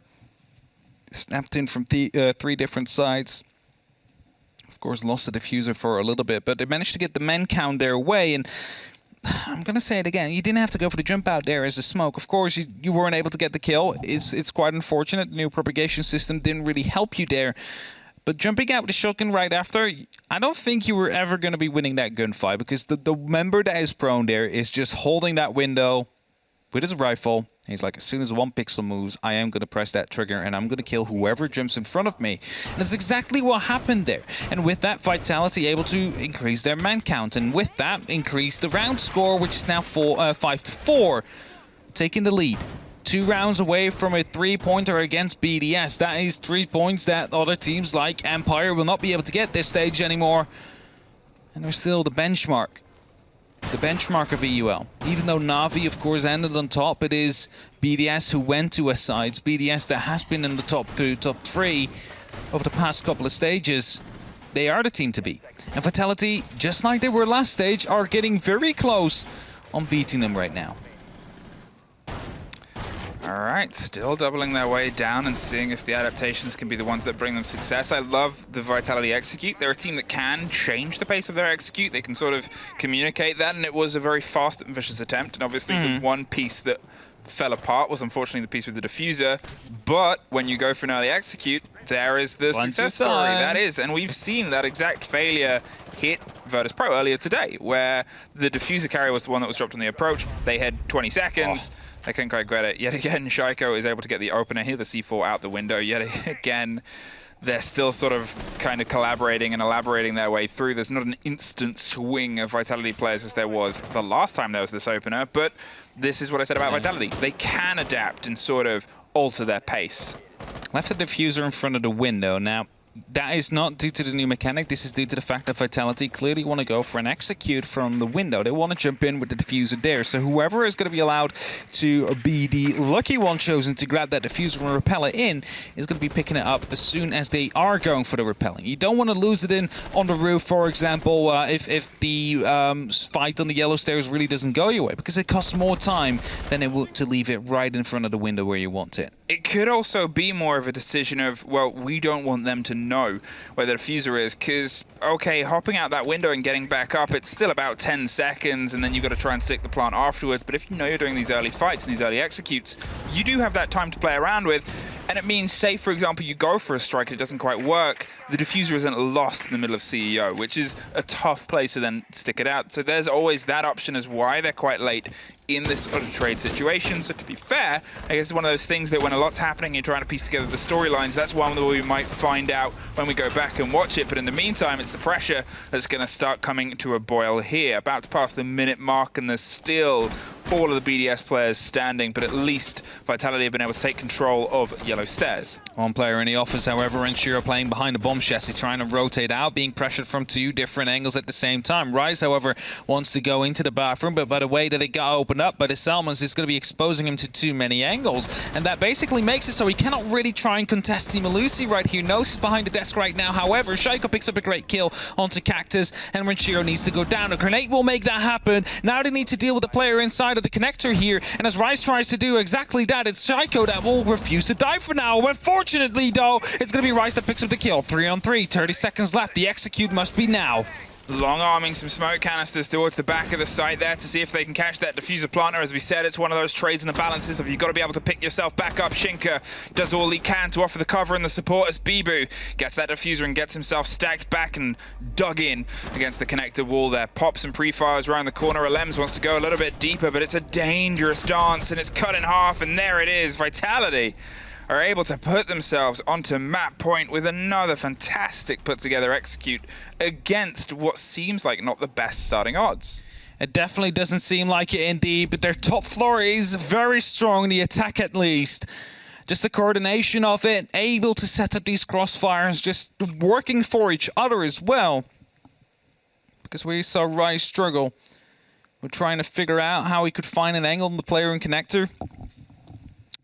Snapped in from 3 different sides. Of course, lost the diffuser for a little bit, but they managed to get the men count their way, and I'm going to say it again, you didn't have to go for the jump out there as a smoke. Of course, you weren't able to get the kill. It's quite unfortunate. The new propagation system didn't really help you there. But jumping out with the shotgun right after, I don't think you were ever going to be winning that gunfight, because the member that is prone there is just holding that window with his rifle. He's like, as soon as 1 pixel moves, I am going to press that trigger and I'm going to kill whoever jumps in front of me. And that's exactly what happened there. And with that, Vitality able to increase their man count, and with that, increase the round score, which is now 5-4, taking the lead. 2 rounds away from a 3-pointer against BDS. That is 3 points that other teams like Empire will not be able to get this stage anymore. And they're still the benchmark. The benchmark of EUL. Even though Na'Vi, of course, ended on top, it is BDS who went to sides. BDS that has been in the top 2, top 3 over the past couple of stages. They are the team to beat. And Vitality, just like they were last stage, are getting very close on beating them right now. All right, still doubling their way down and seeing if the adaptations can be the ones that bring them success. I love the Vitality execute. They're a team that can change the pace of their execute. They can sort of communicate that, and it was a very fast and vicious attempt. And obviously the one piece that fell apart was unfortunately the piece with the diffuser. But when you go for an early execute, there is the success story. That is, and we've seen that exact failure hit Virtus Pro earlier today, where the diffuser carry was the one that was dropped on the approach. They had 20 seconds. They couldn't quite get it. Yet again, Shaiko is able to get the opener here, the C4 out the window. Yet again, they're still sort of kind of collaborating and elaborating their way through. There's not an instant swing of Vitality players as there was the last time there was this opener, but this is what I said about Vitality. They can adapt and sort of alter their pace. Left the diffuser in front of the window. Now, that is not due to the new mechanic. This is due to the fact that Vitality clearly want to go for an execute from the window. They want to jump in with the diffuser there. So whoever is going to be allowed to be the lucky one chosen to grab that diffuser and repel it in is going to be picking it up as soon as they are going for the repelling. You don't want to lose it in on the roof, for example, if the fight on the yellow stairs really doesn't go your way, because it costs more time than it would to leave it right in front of the window where you want it. It could also be more of a decision of, well, we don't want them to know where the diffuser is, because, okay, hopping out that window and getting back up, it's still about 10 seconds, and then you've got to try and stick the plant afterwards. But if you know you're doing these early fights and these early executes, you do have that time to play around with. And it means, say, for example, you go for a strike and it doesn't quite work, the diffuser isn't lost in the middle of CEO, which is a tough place to then stick it out. So there's always that option as why they're quite late in this sort of trade situation. So to be fair, I guess it's one of those things that when a lot's happening, you're trying to piece together the storylines, that's one that we might find out when we go back and watch it. But in the meantime, it's the pressure that's going to start coming to a boil here. About to pass the minute mark, and there's still all of the BDS players standing, but at least Vitality have been able to take control of yellow stairs. One player in the office, however, Renshiro playing behind the bomb chassis, trying to rotate out, being pressured from two different angles at the same time. Rise, however, wants to go into the bathroom, but by the way that it got opened up by the Salmons, is going to be exposing him to too many angles, and that basically makes it so he cannot really try and contest Team Malusi right here. Knows he's behind the desk right now. However, Shaiko picks up a great kill onto Cactus, and Renshiro needs to go down. A grenade will make that happen. Now they need to deal with the player inside of the connector here, and as Rise tries to do exactly that, it's Shaiko that will refuse to die for now. Unfortunately, though, it's going to be Rise that picks up the kill. 3-on-3, 30 seconds left. The execute must be now. Long-arming some smoke canisters towards the back of the site there to see if they can catch that diffuser planter. As we said, it's one of those trades in the balances of you've got to be able to pick yourself back up. Shinka does all he can to offer the cover and the support as Bibu gets that diffuser and gets himself stacked back and dug in against the connector wall there. Pops and pre-fires around the corner. Alems wants to go a little bit deeper, but it's a dangerous dance, and it's cut in half, and there it is. Vitality are able to put themselves onto map point with another fantastic put-together execute against what seems like not the best starting odds. It definitely doesn't seem like it indeed, but their top floor is very strong, the attack at least. Just the coordination of it, able to set up these crossfires, just working for each other as well. Because we saw Rise struggle. We're trying to figure out how he could find an angle on the player and connector.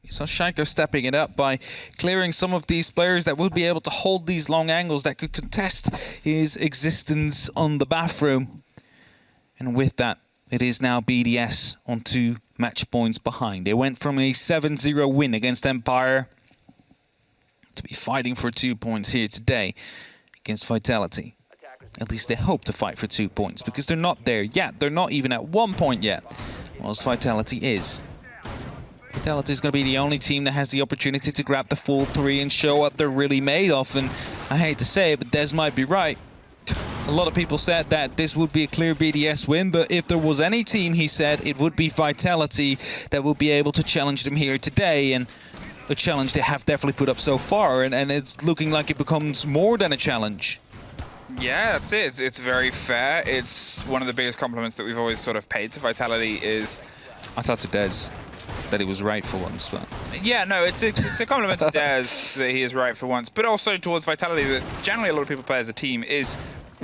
You saw Shaiko stepping it up by clearing some of these players that would be able to hold these long angles that could contest his existence on the bathroom. And with that, it is now BDS on 2 match points behind. They went from a 7-0 win against Empire to be fighting for 2 points here today against Vitality. At least they hope to fight for 2 points, because they're not there yet. They're not even at 1 point yet, whilst Vitality is. Vitality is going to be the only team that has the opportunity to grab the full 3 and show what they're really made of. And I hate to say it, but Des might be right. A lot of people said that this would be a clear BDS win, but if there was any team, he said, it would be Vitality that would be able to challenge them here today. And a challenge they have definitely put up so far, and it's looking like it becomes more than a challenge. Yeah, that's it. It's very fair. It's one of the biggest compliments that we've always sort of paid to Vitality is... I thought to Des that he was right for once, but... Yeah, no, it's a compliment to Des that he is right for once, but also towards Vitality that generally a lot of people play as a team is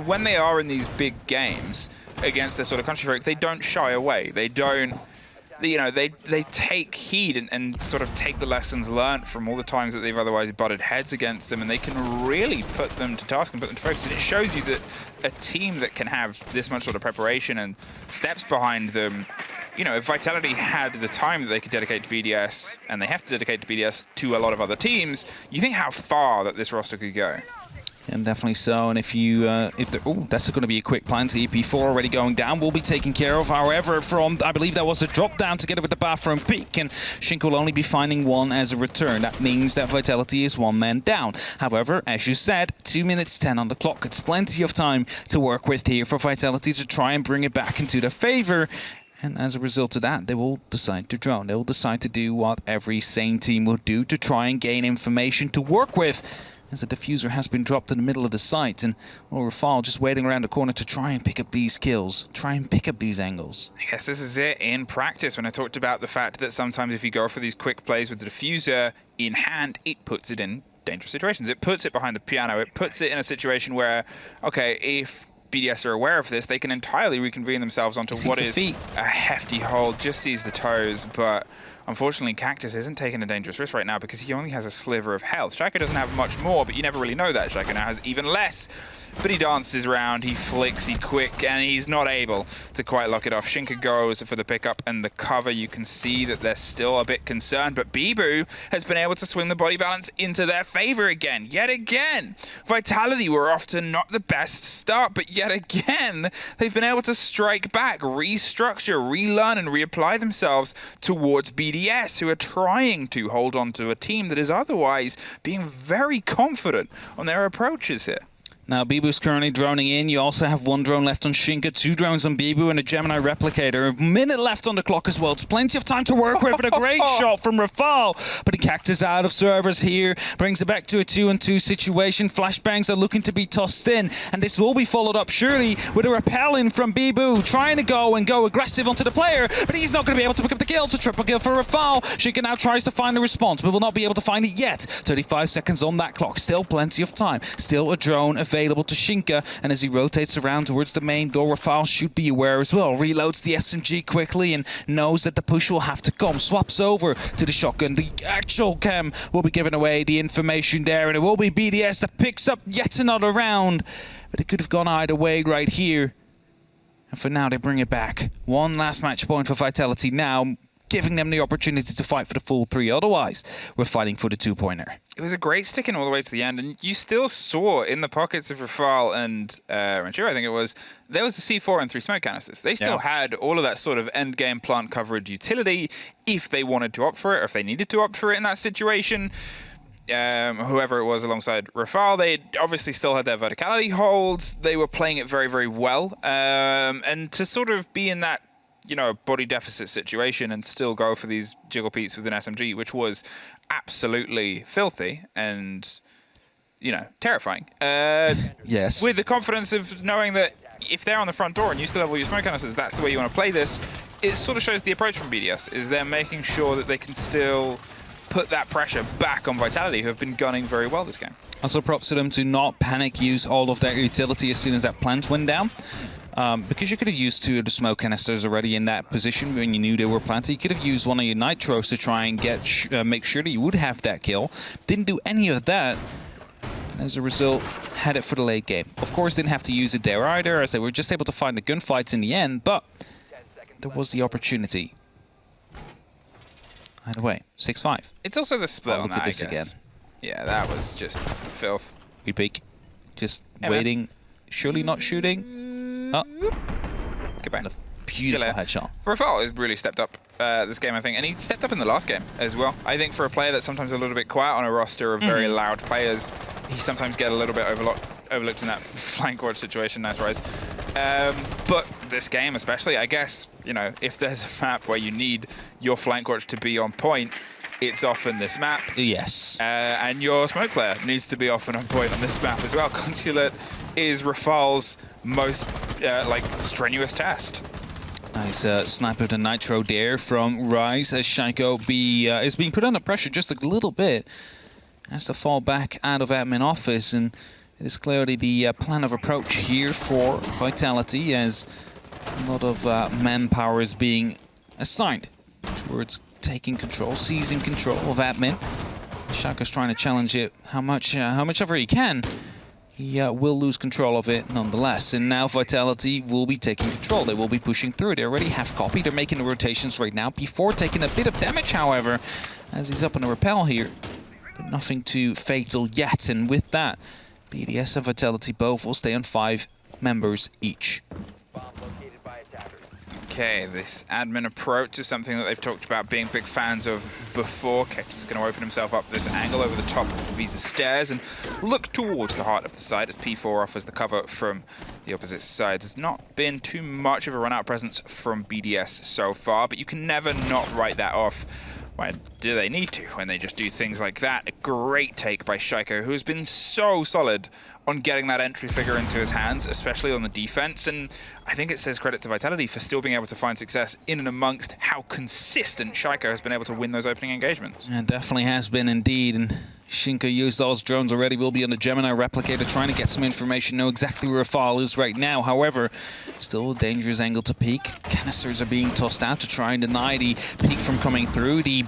when they are in these big games against their sort of country folk, they don't shy away. They don't you know, they take heed and sort of take the lessons learned from all the times that they've otherwise butted heads against them, and they can really put them to task and put them to focus. And it shows you that a team that can have this much sort of preparation and steps behind them, you know, if Vitality had the time that they could dedicate to BDS, and they have to dedicate to BDS to a lot of other teams, you think how far that this roster could go. And definitely so. And if you, that's going to be a quick plan. To EP4 already going down, will be taken care of. However, from, I believe that was a drop down together with the bathroom peak, and Shink will only be finding one as a return. That means that Vitality is one man down. However, as you said, 2 minutes 10 on the clock. It's plenty of time to work with here for Vitality to try and bring it back into their favor. And as a result of that, they will decide to drone. They will decide to do what every sane team would do to try and gain information to work with. As a diffuser has been dropped in the middle of the site, and Rafal just waiting around the corner to try and pick up these kills, try and pick up these angles. I guess this is it in practice, when I talked about the fact that sometimes if you go for these quick plays with the diffuser in hand, it puts it in dangerous situations. It puts it behind the piano. It puts it in a situation where, okay, if BDS are aware of this, they can entirely reconvene themselves onto what is a hefty hold. Just sees the toes, but unfortunately, Cactus isn't taking a dangerous risk right now because he only has a sliver of health. Shaka doesn't have much more, but you never really know that. Shaka now has even less. But he dances around, he flicks, he quick, and he's not able to quite lock it off. Shinka goes for the pickup and the cover. You can see that they're still a bit concerned, but Bibu has been able to swing the body balance into their favor again. Yet again, Vitality were off to not the best start, but yet again, they've been able to strike back, restructure, relearn, and reapply themselves towards BDS, who are trying to hold on to a team that is otherwise being very confident on their approaches here. Now, Bibu's currently droning in. You also have one drone left on Shinka, 2 drones on Bibu, and a Gemini replicator. A minute left on the clock as well. It's plenty of time to work with, but a great shot from Rafal. But the Cactus out of servers here. Brings it back to a 2-on-2 situation. Flashbangs are looking to be tossed in, and this will be followed up, surely, with a repel in from Bibu. Trying to go aggressive onto the player, but he's not going to be able to pick up the kill. It's a triple kill for Rafal. Shinka now tries to find the response, but will not be able to find it yet. 35 seconds on that clock. Still plenty of time. Still a drone available to Shinka, and as he rotates around towards the main door, Rafal should be aware as well. Reloads the SMG quickly and knows that the push will have to come. Swaps over to the shotgun. The actual cam will be giving away the information there, and it will be BDS that picks up yet another round. But it could have gone either way right here. And for now, they bring it back. One last match point for Vitality now, giving them the opportunity to fight for the full 3. Otherwise, we're fighting for the 2-pointer. It was a great sticking all the way to the end, and you still saw in the pockets of Rafal and Ranchero, I think it was, there was a C4 and 3 smoke canisters. They still had all of that sort of end-game plant coverage utility if they wanted to opt for it, or if they needed to opt for it in that situation. Whoever it was alongside Rafal, they obviously still had their verticality holds. They were playing it very, very well. And to sort of be in that, you know, body deficit situation and still go for these jiggle peats with an SMG, which was absolutely filthy and, you know, terrifying. Yes. With the confidence of knowing that if they're on the front door and you still have all your smoke canisters, that's the way you want to play this. It sort of shows the approach from BDS, is they're making sure that they can still put that pressure back on Vitality, who have been gunning very well this game. Also props to them to not panic use all of their utility as soon as that plant went down. Because you could have used 2 of the smoke canisters already in that position when you knew they were planted. You could have used one of your nitros to try and get make sure that you would have that kill. Didn't do any of that. And as a result, had it for the late game. Of course, didn't have to use it there either, as they were just able to find the gunfights in the end, but there was the opportunity. Either way, 6-5. It's also the split on look that, at this I guess. again. Yeah, that was just filth. We peek. Just Hey, waiting. Man. Surely not shooting. Oh. Goodbye. And a beautiful headshot. Rafal has really stepped up this game, I think, and he stepped up in the last game as well. I think for a player that's sometimes a little bit quiet on a roster of very loud players, he sometimes get a little bit overlooked in that flank watch situation. Nice rise. But this game especially, I guess, you know, if there's a map where you need your flank watch to be on point, it's often this map. Yes. And your smoke player needs to be often on point on this map as well. Consulate is Rafal's most strenuous test. Nice sniper to nitro there from Rise as Shaiko is being put under pressure just a little bit. Has to fall back out of admin office, and it is clearly the plan of approach here for Vitality, as a lot of manpower is being assigned towards taking control, seizing control of admin. Shaco's trying to challenge it how much ever he can. He will lose control of it nonetheless. And now Vitality will be taking control. They will be pushing through. They already have copy. They're making the rotations right now. Before taking a bit of damage, however, as he's up on the rappel here. But nothing too fatal yet. And with that, BDS and Vitality both will stay on 5 members each. Okay, this admin approach is something that they've talked about being big fans of before. Cactus is going to open himself up this angle over the top of Visa's stairs and look towards the heart of the site as P4 offers the cover from the opposite side. There's not been too much of a run-out presence from BDS so far, but you can never not write that off. Why do they need to when they just do things like that? A great take by Shaiko, who has been so solid on getting that entry figure into his hands, especially on the defense. And I think it says credit to Vitality for still being able to find success in and amongst how consistent Shaiko has been able to win those opening engagements. It definitely has been indeed. And Shinka used all his drones already. Will be on the Gemini replicator trying to get some information, know exactly where a file is right now. However, still a dangerous angle to peek. Canisters are being tossed out to try and deny the peek from coming through. The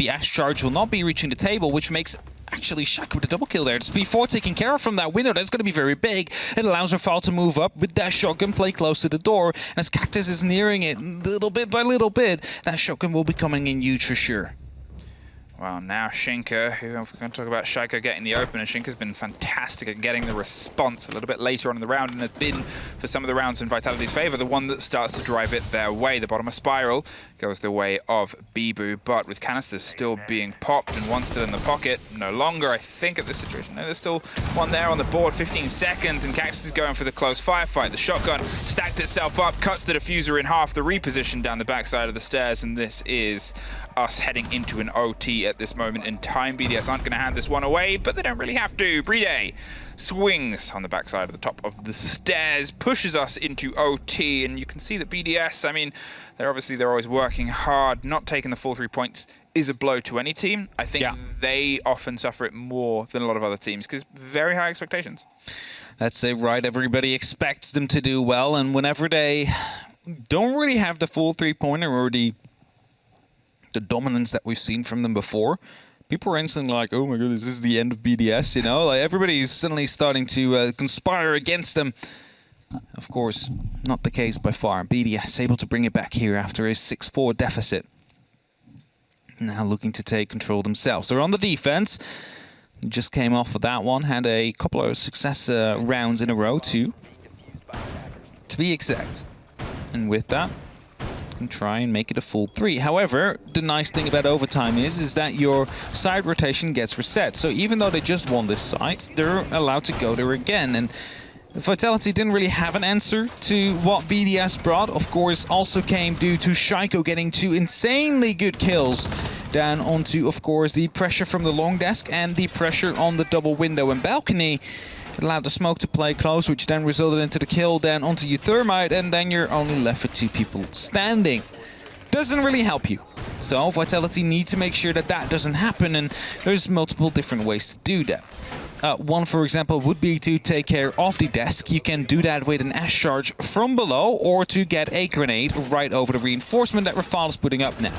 Ash charge will not be reaching the table, which makes actually Shaco with a double kill there. Just before taking care of from that window, that's going to be very big. It allows Rafal to move up with that shotgun, play close to the door. And as Cactus is nearing it little bit by little bit, that shotgun will be coming in huge for sure. Well, now Shinka, who I'm going to talk about Shaiko getting the open, and Shinka's been fantastic at getting the response a little bit later on in the round, and has been, for some of the rounds in Vitality's favor, the one that starts to drive it their way. The bottom of Spiral goes the way of Bibu, but with canisters still being popped and one still in the pocket, no longer, I think, at this situation. No, there's still one there on the board, 15 seconds, and Cactus is going for the close firefight. The shotgun stacked itself up, cuts the diffuser in half, the reposition down the backside of the stairs, and this is us heading into an OT at this moment in time. BDS aren't going to hand this one away, but they don't really have to. Playday swings on the backside of the top of the stairs, pushes us into OT, and you can see that BDS, I mean, they're always working hard. Not taking the full 3 points is a blow to any team. I think they often suffer it more than a lot of other teams because very high expectations. That's it, right? Everybody expects them to do well, and whenever they don't really have the full 3-pointer or the dominance that we've seen from them before, people are instantly like, oh my god, this is the end of BDS, you know? Like, everybody's suddenly starting to conspire against them. Of course, not the case by far. BDS able to bring it back here after a 6-4 deficit. Now looking to take control themselves. They're on the defense. Just came off of that one. Had a couple of success rounds in a row, too, to be exact. And with that, can try and make it a full 3. However, the nice thing about overtime is that your side rotation gets reset. So even though they just won this site, they're allowed to go there again. And Vitality didn't really have an answer to what BDS brought. Of course, also came due to Shaiko getting 2 insanely good kills down onto, of course, the pressure from the long desk and the pressure on the double window and balcony. It allowed the smoke to play close, which then resulted into the kill down onto your thermite, and then you're only left with 2 people standing. Doesn't really help you. So Vitality need to make sure that that doesn't happen, and there's multiple different ways to do that. One, for example, would be to take care of the desk. You can do that with an Ash charge from below, or to get a grenade right over the reinforcement that Rafal is putting up now.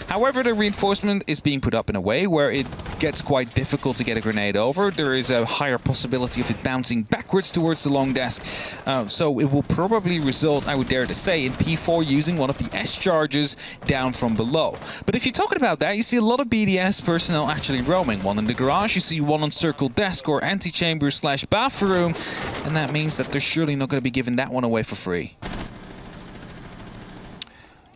However, the reinforcement is being put up in a way where it gets quite difficult to get a grenade over. There is a higher possibility of it bouncing backwards towards the long desk. So it will probably result, I would dare to say, in P4 using one of the S charges down from below. But if you're talking about that, you see a lot of BDS personnel actually roaming. One in the garage, you see one on circle desk or antechamber / bathroom, and that means that they're surely not going to be giving that one away for free.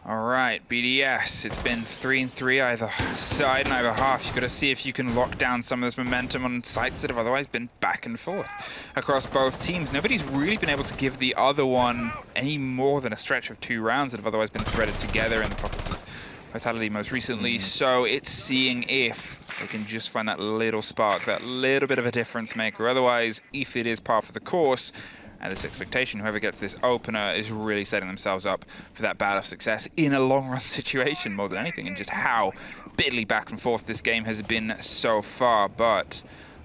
All right, BDS, it's been 3-3 either side and either half. You've got to see if you can lock down some of this momentum on sites that have otherwise been back and forth across both teams. Nobody's really been able to give the other one any more than a stretch of 2 rounds that have otherwise been threaded together in the pockets of Vitality most recently. So it's seeing if they can just find that little spark, that little bit of a difference maker. Otherwise, if it is par for the course, and this expectation, whoever gets this opener is really setting themselves up for that bout of success in a long-run situation more than anything, and just how bitterly back and forth this game has been so far. But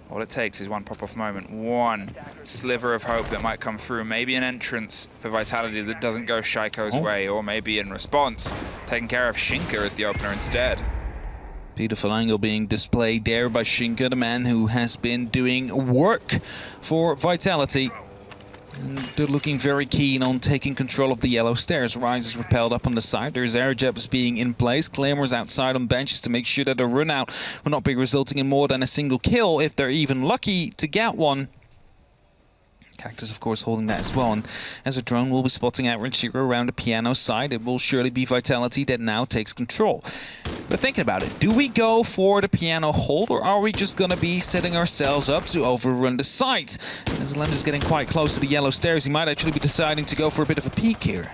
all it takes is one pop-off moment, one sliver of hope that might come through, maybe an entrance for Vitality that doesn't go Shaiko's way, or maybe in response taking care of Shinka as the opener instead. Beautiful angle being displayed there by Shinka, the man who has been doing work for Vitality. And they're looking very keen on taking control of the yellow stairs. Rise is repelled up on the side. There's air jabs being in place. Claymores outside on benches to make sure that a run out will not be resulting in more than a single kill if they're even lucky to get one. Cactus, of course, holding that as well. And as a drone will be spotting out Renshiro around the piano side, it will surely be Vitality that now takes control. But thinking about it, do we go for the piano hold, or are we just going to be setting ourselves up to overrun the site? As Lem is getting quite close to the yellow stairs, he might actually be deciding to go for a bit of a peek here.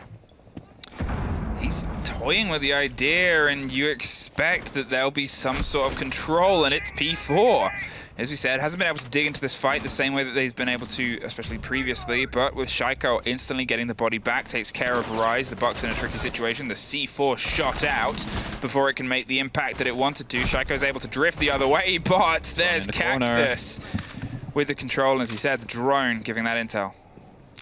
He's toying with the idea, and you expect that there'll be some sort of control, and it's P4. As we said, hasn't been able to dig into this fight the same way that he's been able to, especially previously, but with Shaiko instantly getting the body back, takes care of Rise. The Buck's in a tricky situation. The C4 shot out before it can make the impact that it wanted to. Shaiko's able to drift the other way, but there's Cactus with the control, as he said, the drone giving that intel.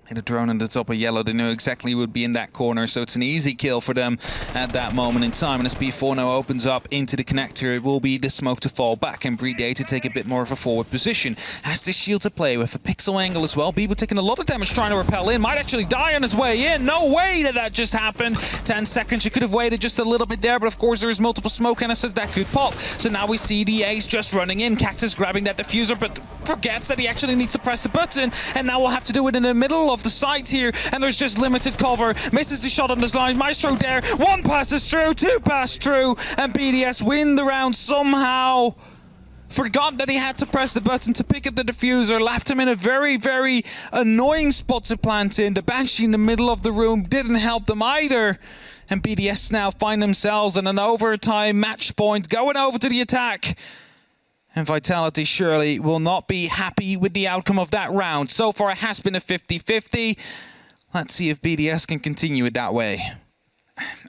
And a drone on the top of yellow, they knew exactly who would be in that corner, so it's an easy kill for them at that moment in time. And as B4 now opens up into the connector, it will be the smoke to fall back and BDS to take a bit more of a forward position. Has this shield to play with, a pixel angle as well. Bebo taking a lot of damage trying to repel in, might actually die on his way in. No way that that just happened. 10 seconds, you could have waited just a little bit there, but of course there is multiple smoke canisters that could pop. So now we see the ace just running in. Cactus grabbing that diffuser, but forgets that he actually needs to press the button, and now we'll have to do it in the middle of the site here, and there's just limited cover. Misses the shot on this line. Maestro there. One passes through, two pass through, and BDS win the round somehow. Forgot that he had to press the button to pick up the diffuser, left him in a very, very annoying spot to plant in. The Banshee in the middle of the room didn't help them either. And BDS now find themselves in an overtime match point, going over to the attack. And Vitality surely will not be happy with the outcome of that round. So far, it has been a 50-50. Let's see if BDS can continue it that way.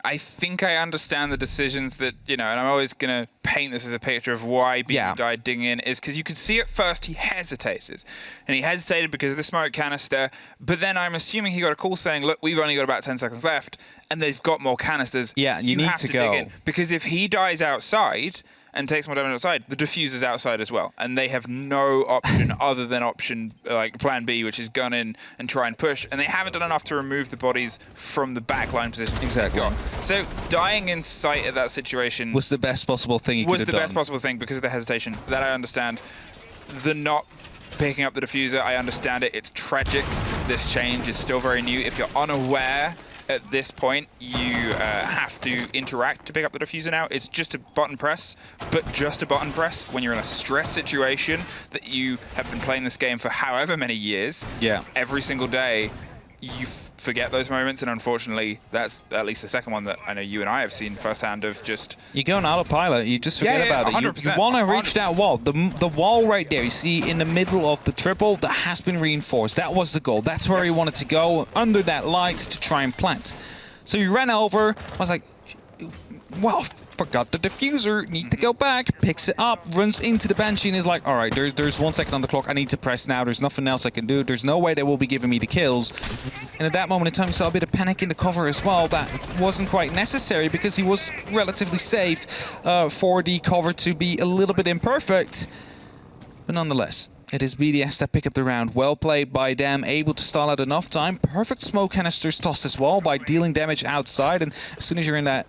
I think I understand the decisions that, you know, and I'm always going to paint this as a picture of why Bebo died digging in, is because you could see at first he hesitated. And he hesitated because of the smoke canister, but then I'm assuming he got a call saying, look, we've only got about 10 seconds left, and they've got more canisters. Yeah, you need have to go. go. Dig in. Because if he dies outside and takes more damage outside, the diffuser's outside as well. And they have no option other than option, like plan B, which is gun in and try and push. And they haven't done enough to remove the bodies from the backline position. Exactly. So dying in sight at that situation was the best possible thing he could have done. Was the best possible thing because of the hesitation. That I understand. The not picking up the diffuser, I understand it. It's tragic. This change is still very new. If you're unaware at this point, you have to interact to pick up the diffuser now. It's just a button press, but just a button press when you're in a stress situation that you have been playing this game for however many years. Yeah. Every single day, you forget those moments, and unfortunately, that's at least the second one that I know you and I have seen firsthand of just... You go on autopilot, you just forget about 100%, it. You want to reach that wall. The wall right there, you see in the middle of the triple, that has been reinforced. That was the goal. That's where he wanted to go, under that light to try and plant. So he ran over, I was like, well, forgot the diffuser, need to go back, picks it up, runs into the Banshee and is like, all right, there's 1 second on the clock, I need to press now, there's nothing else I can do, there's no way they will be giving me the kills. And at that moment in time, you saw a bit of panic in the cover as well. That wasn't quite necessary because he was relatively safe for the cover to be a little bit imperfect. But nonetheless, it is BDS that pick up the round. Well played by them, able to stall out enough time. Perfect smoke canisters tossed as well by dealing damage outside. And as soon as you're in that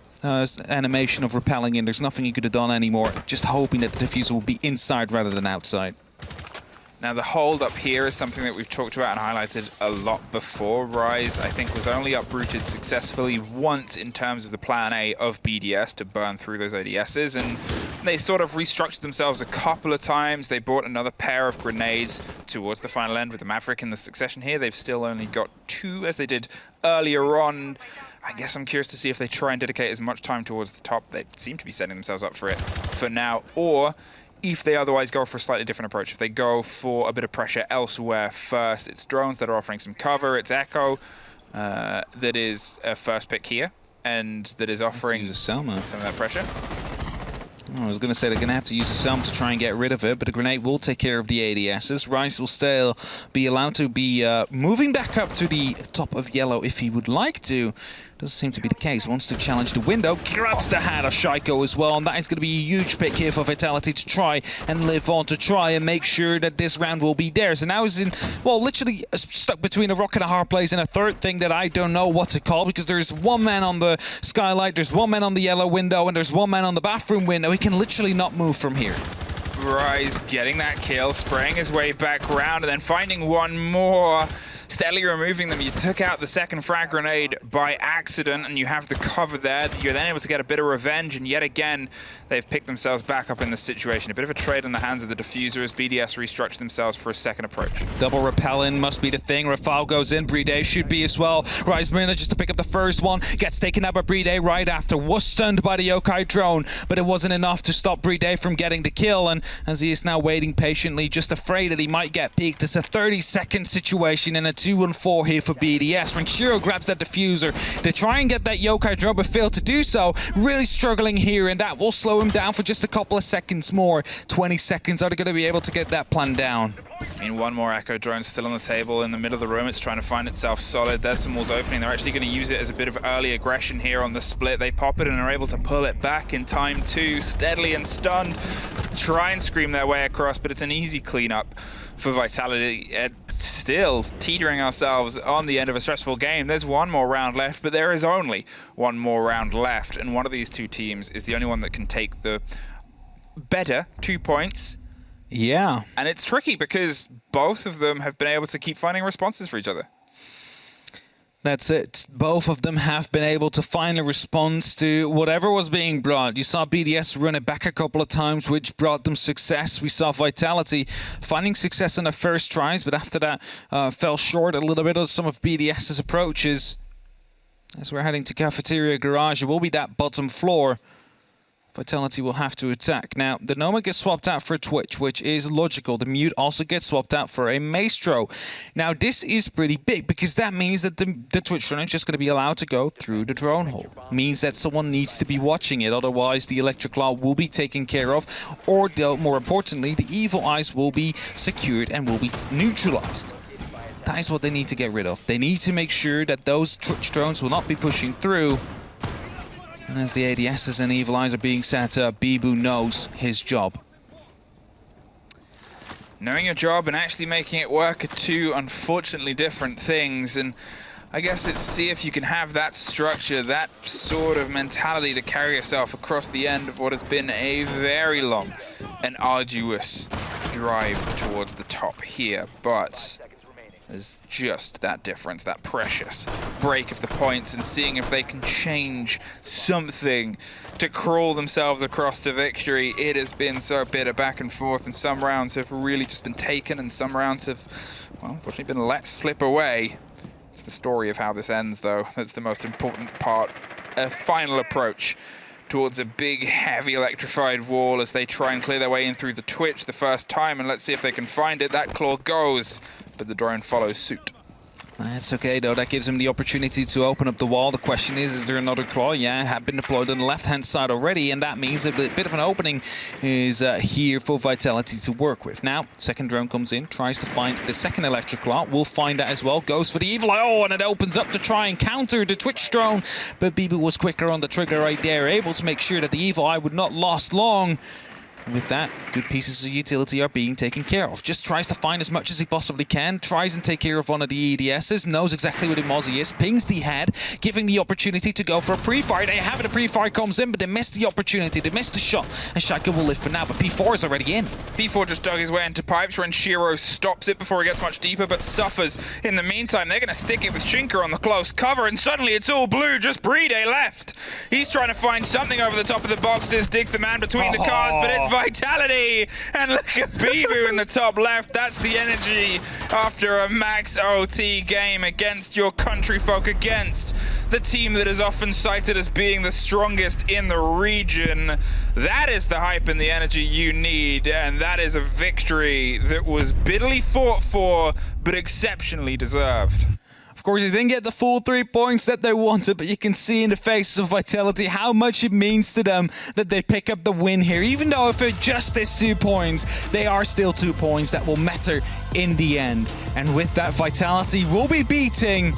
animation of repelling in, there's nothing you could have done anymore. Just hoping that the diffuser will be inside rather than outside. Now, the hold up here is something that we've talked about and highlighted a lot before. Rise, I think, was only uprooted successfully once in terms of the plan A of BDS to burn through those ADSs, and they sort of restructured themselves a couple of times. They bought another pair of grenades towards the final end with the Maverick in the succession here. They've still only got 2, as they did earlier on. I guess I'm curious to see if they try and dedicate as much time towards the top. They seem to be setting themselves up for it for now, or if they otherwise go for a slightly different approach. If they go for a bit of pressure elsewhere first, it's drones that are offering some cover, it's Echo that is a first pick here, and that is offering some of that pressure. I was going to say they're going to have to use a Selm to try and get rid of it, but a grenade will take care of the ADSs. Rice will still be allowed to be moving back up to the top of yellow if he would like to. Doesn't seem to be the case. Wants to challenge the window. Grabs the hat of Shaiko as well, and that is going to be a huge pick here for Vitality to try and live on, to try and make sure that this round will be theirs. And now is in, well, literally stuck between a rock and a hard place and a third thing that I don't know what to call, because there's one man on the skylight, there's one man on the yellow window, and there's one man on the bathroom window. He can literally not move from here. Rise getting that kill, spraying his way back round, and then finding one more. Steadily removing them. You took out the second frag grenade by accident, and you have the cover there. You're then able to get a bit of revenge, and yet again, they've picked themselves back up in this situation. A bit of a trade in the hands of the diffuser as BDS restructure themselves for a second approach. Double repelling must be the thing. Rafal goes in. Playday should be as well. Rise manages to pick up the first one. Gets taken out by Playday right after. Was stunned by the Yokai drone, but it wasn't enough to stop Playday from getting the kill. And as he is now waiting patiently, just afraid that he might get peeked. It's a 30-second situation and a 2-1-4 here for BDS. Ranchiro grabs that diffuser to try and get that Yokai drone, but failed to do so. Really struggling here, and that will slow him down for just a couple of seconds more. 20 seconds. Are they going to be able to get that plan down? I mean, one more Echo drone still on the table in the middle of the room. It's trying to find itself solid. There's some walls opening. They're actually going to use it as a bit of early aggression here on the split. They pop it and are able to pull it back in time too. Steadily and stunned. Try and scream their way across, but it's an easy cleanup for Vitality. Still teetering ourselves on the end of a stressful game. There's one more round left, but there is only one more round left. And one of these two teams is the only one that can take the better 2 points. Yeah. And it's tricky because both of them have been able to keep finding responses for each other. That's it. Both of them have been able to find a response to whatever was being brought. You saw BDS run it back a couple of times, which brought them success. We saw Vitality finding success in their first tries, but after that fell short a little bit of some of BDS's approaches. As we're heading to Cafeteria Garage, it will be that bottom floor. Vitality will have to attack. Now, the Noma gets swapped out for a Twitch, which is logical. The Mute also gets swapped out for a Maestro. Now, this is pretty big because that means that the Twitch drone is just going to be allowed to go through the drone hole. Means that someone needs to be watching it, otherwise the Electric Claw will be taken care of, or more importantly, the Evil Eyes will be secured and will be neutralized. That is what they need to get rid of. They need to make sure that those Twitch drones will not be pushing through. And as the ADSs and Evil Eyes are being set up, Bibu knows his job. Knowing your job and actually making it work are two unfortunately different things. And I guess it's see if you can have that structure, that sort of mentality to carry yourself across the end of what has been a very long and arduous drive towards the top here. But there's just that difference, that precious break of the points, and seeing if they can change something to crawl themselves across to victory. It has been so bitter back and forth, and some rounds have really just been taken, and some rounds have, well, unfortunately been let slip away. It's the story of how this ends, though. That's the most important part. A final approach towards a big, heavy electrified wall as they try and clear their way in through the Twitch the first time, and let's see if they can find it. That claw goes, but the drone follows suit. That's okay, though. That gives him the opportunity to open up the wall. The question is there another claw? Yeah, it had been deployed on the left-hand side already, and that means a bit of an opening is here for Vitality to work with. Now, second drone comes in, tries to find the second electric claw. We'll find that as well. Goes for the Evil Eye. Oh, and it opens up to try and counter the Twitch drone, but Bibu was quicker on the trigger right there, able to make sure that the Evil Eye would not last long. With that, good pieces of utility are being taken care of. Just tries to find as much as he possibly can, tries and take care of one of the EDSs, knows exactly where the Mozzie is, pings the head, giving the opportunity to go for a pre-fire. They have it, a pre-fire comes in, but they missed the opportunity, they missed the shot, and Shaika will live for now, but P4 is already in. P4 just dug his way into pipes when Shiro stops it before he gets much deeper, but suffers. In the meantime, they're going to stick it with Shinker on the close cover, and suddenly it's all blue, just Playday left. He's trying to find something over the top of the boxes, digs the man between the cars, but it's Vitality. And look at Bibu in the top left. That's the energy after a max OT game against your country folk, against the team that is often cited as being the strongest in the region. That is the hype and the energy you need, and that is a victory that was bitterly fought for, but exceptionally deserved. Of course, they didn't get the full 3 points that they wanted, but you can see in the faces of Vitality how much it means to them that they pick up the win here. Even though if it just is 2 points, they are still 2 points that will matter in the end. And with that, Vitality will be beating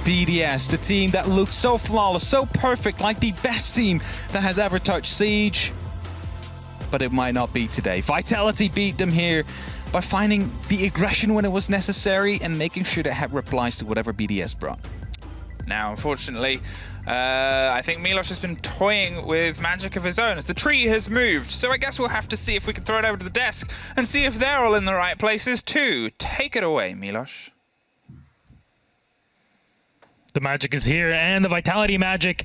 BDS, the team that looked so flawless, so perfect, like the best team that has ever touched Siege. But it might not be today. Vitality beat them here by finding the aggression when it was necessary and making sure they had replies to whatever BDS brought. Now, unfortunately, I think Milos has been toying with magic of his own as the tree has moved. So I guess we'll have to see if we can throw it over to the desk and see if they're all in the right places too. Take it away, Milos. The magic is here, and the Vitality magic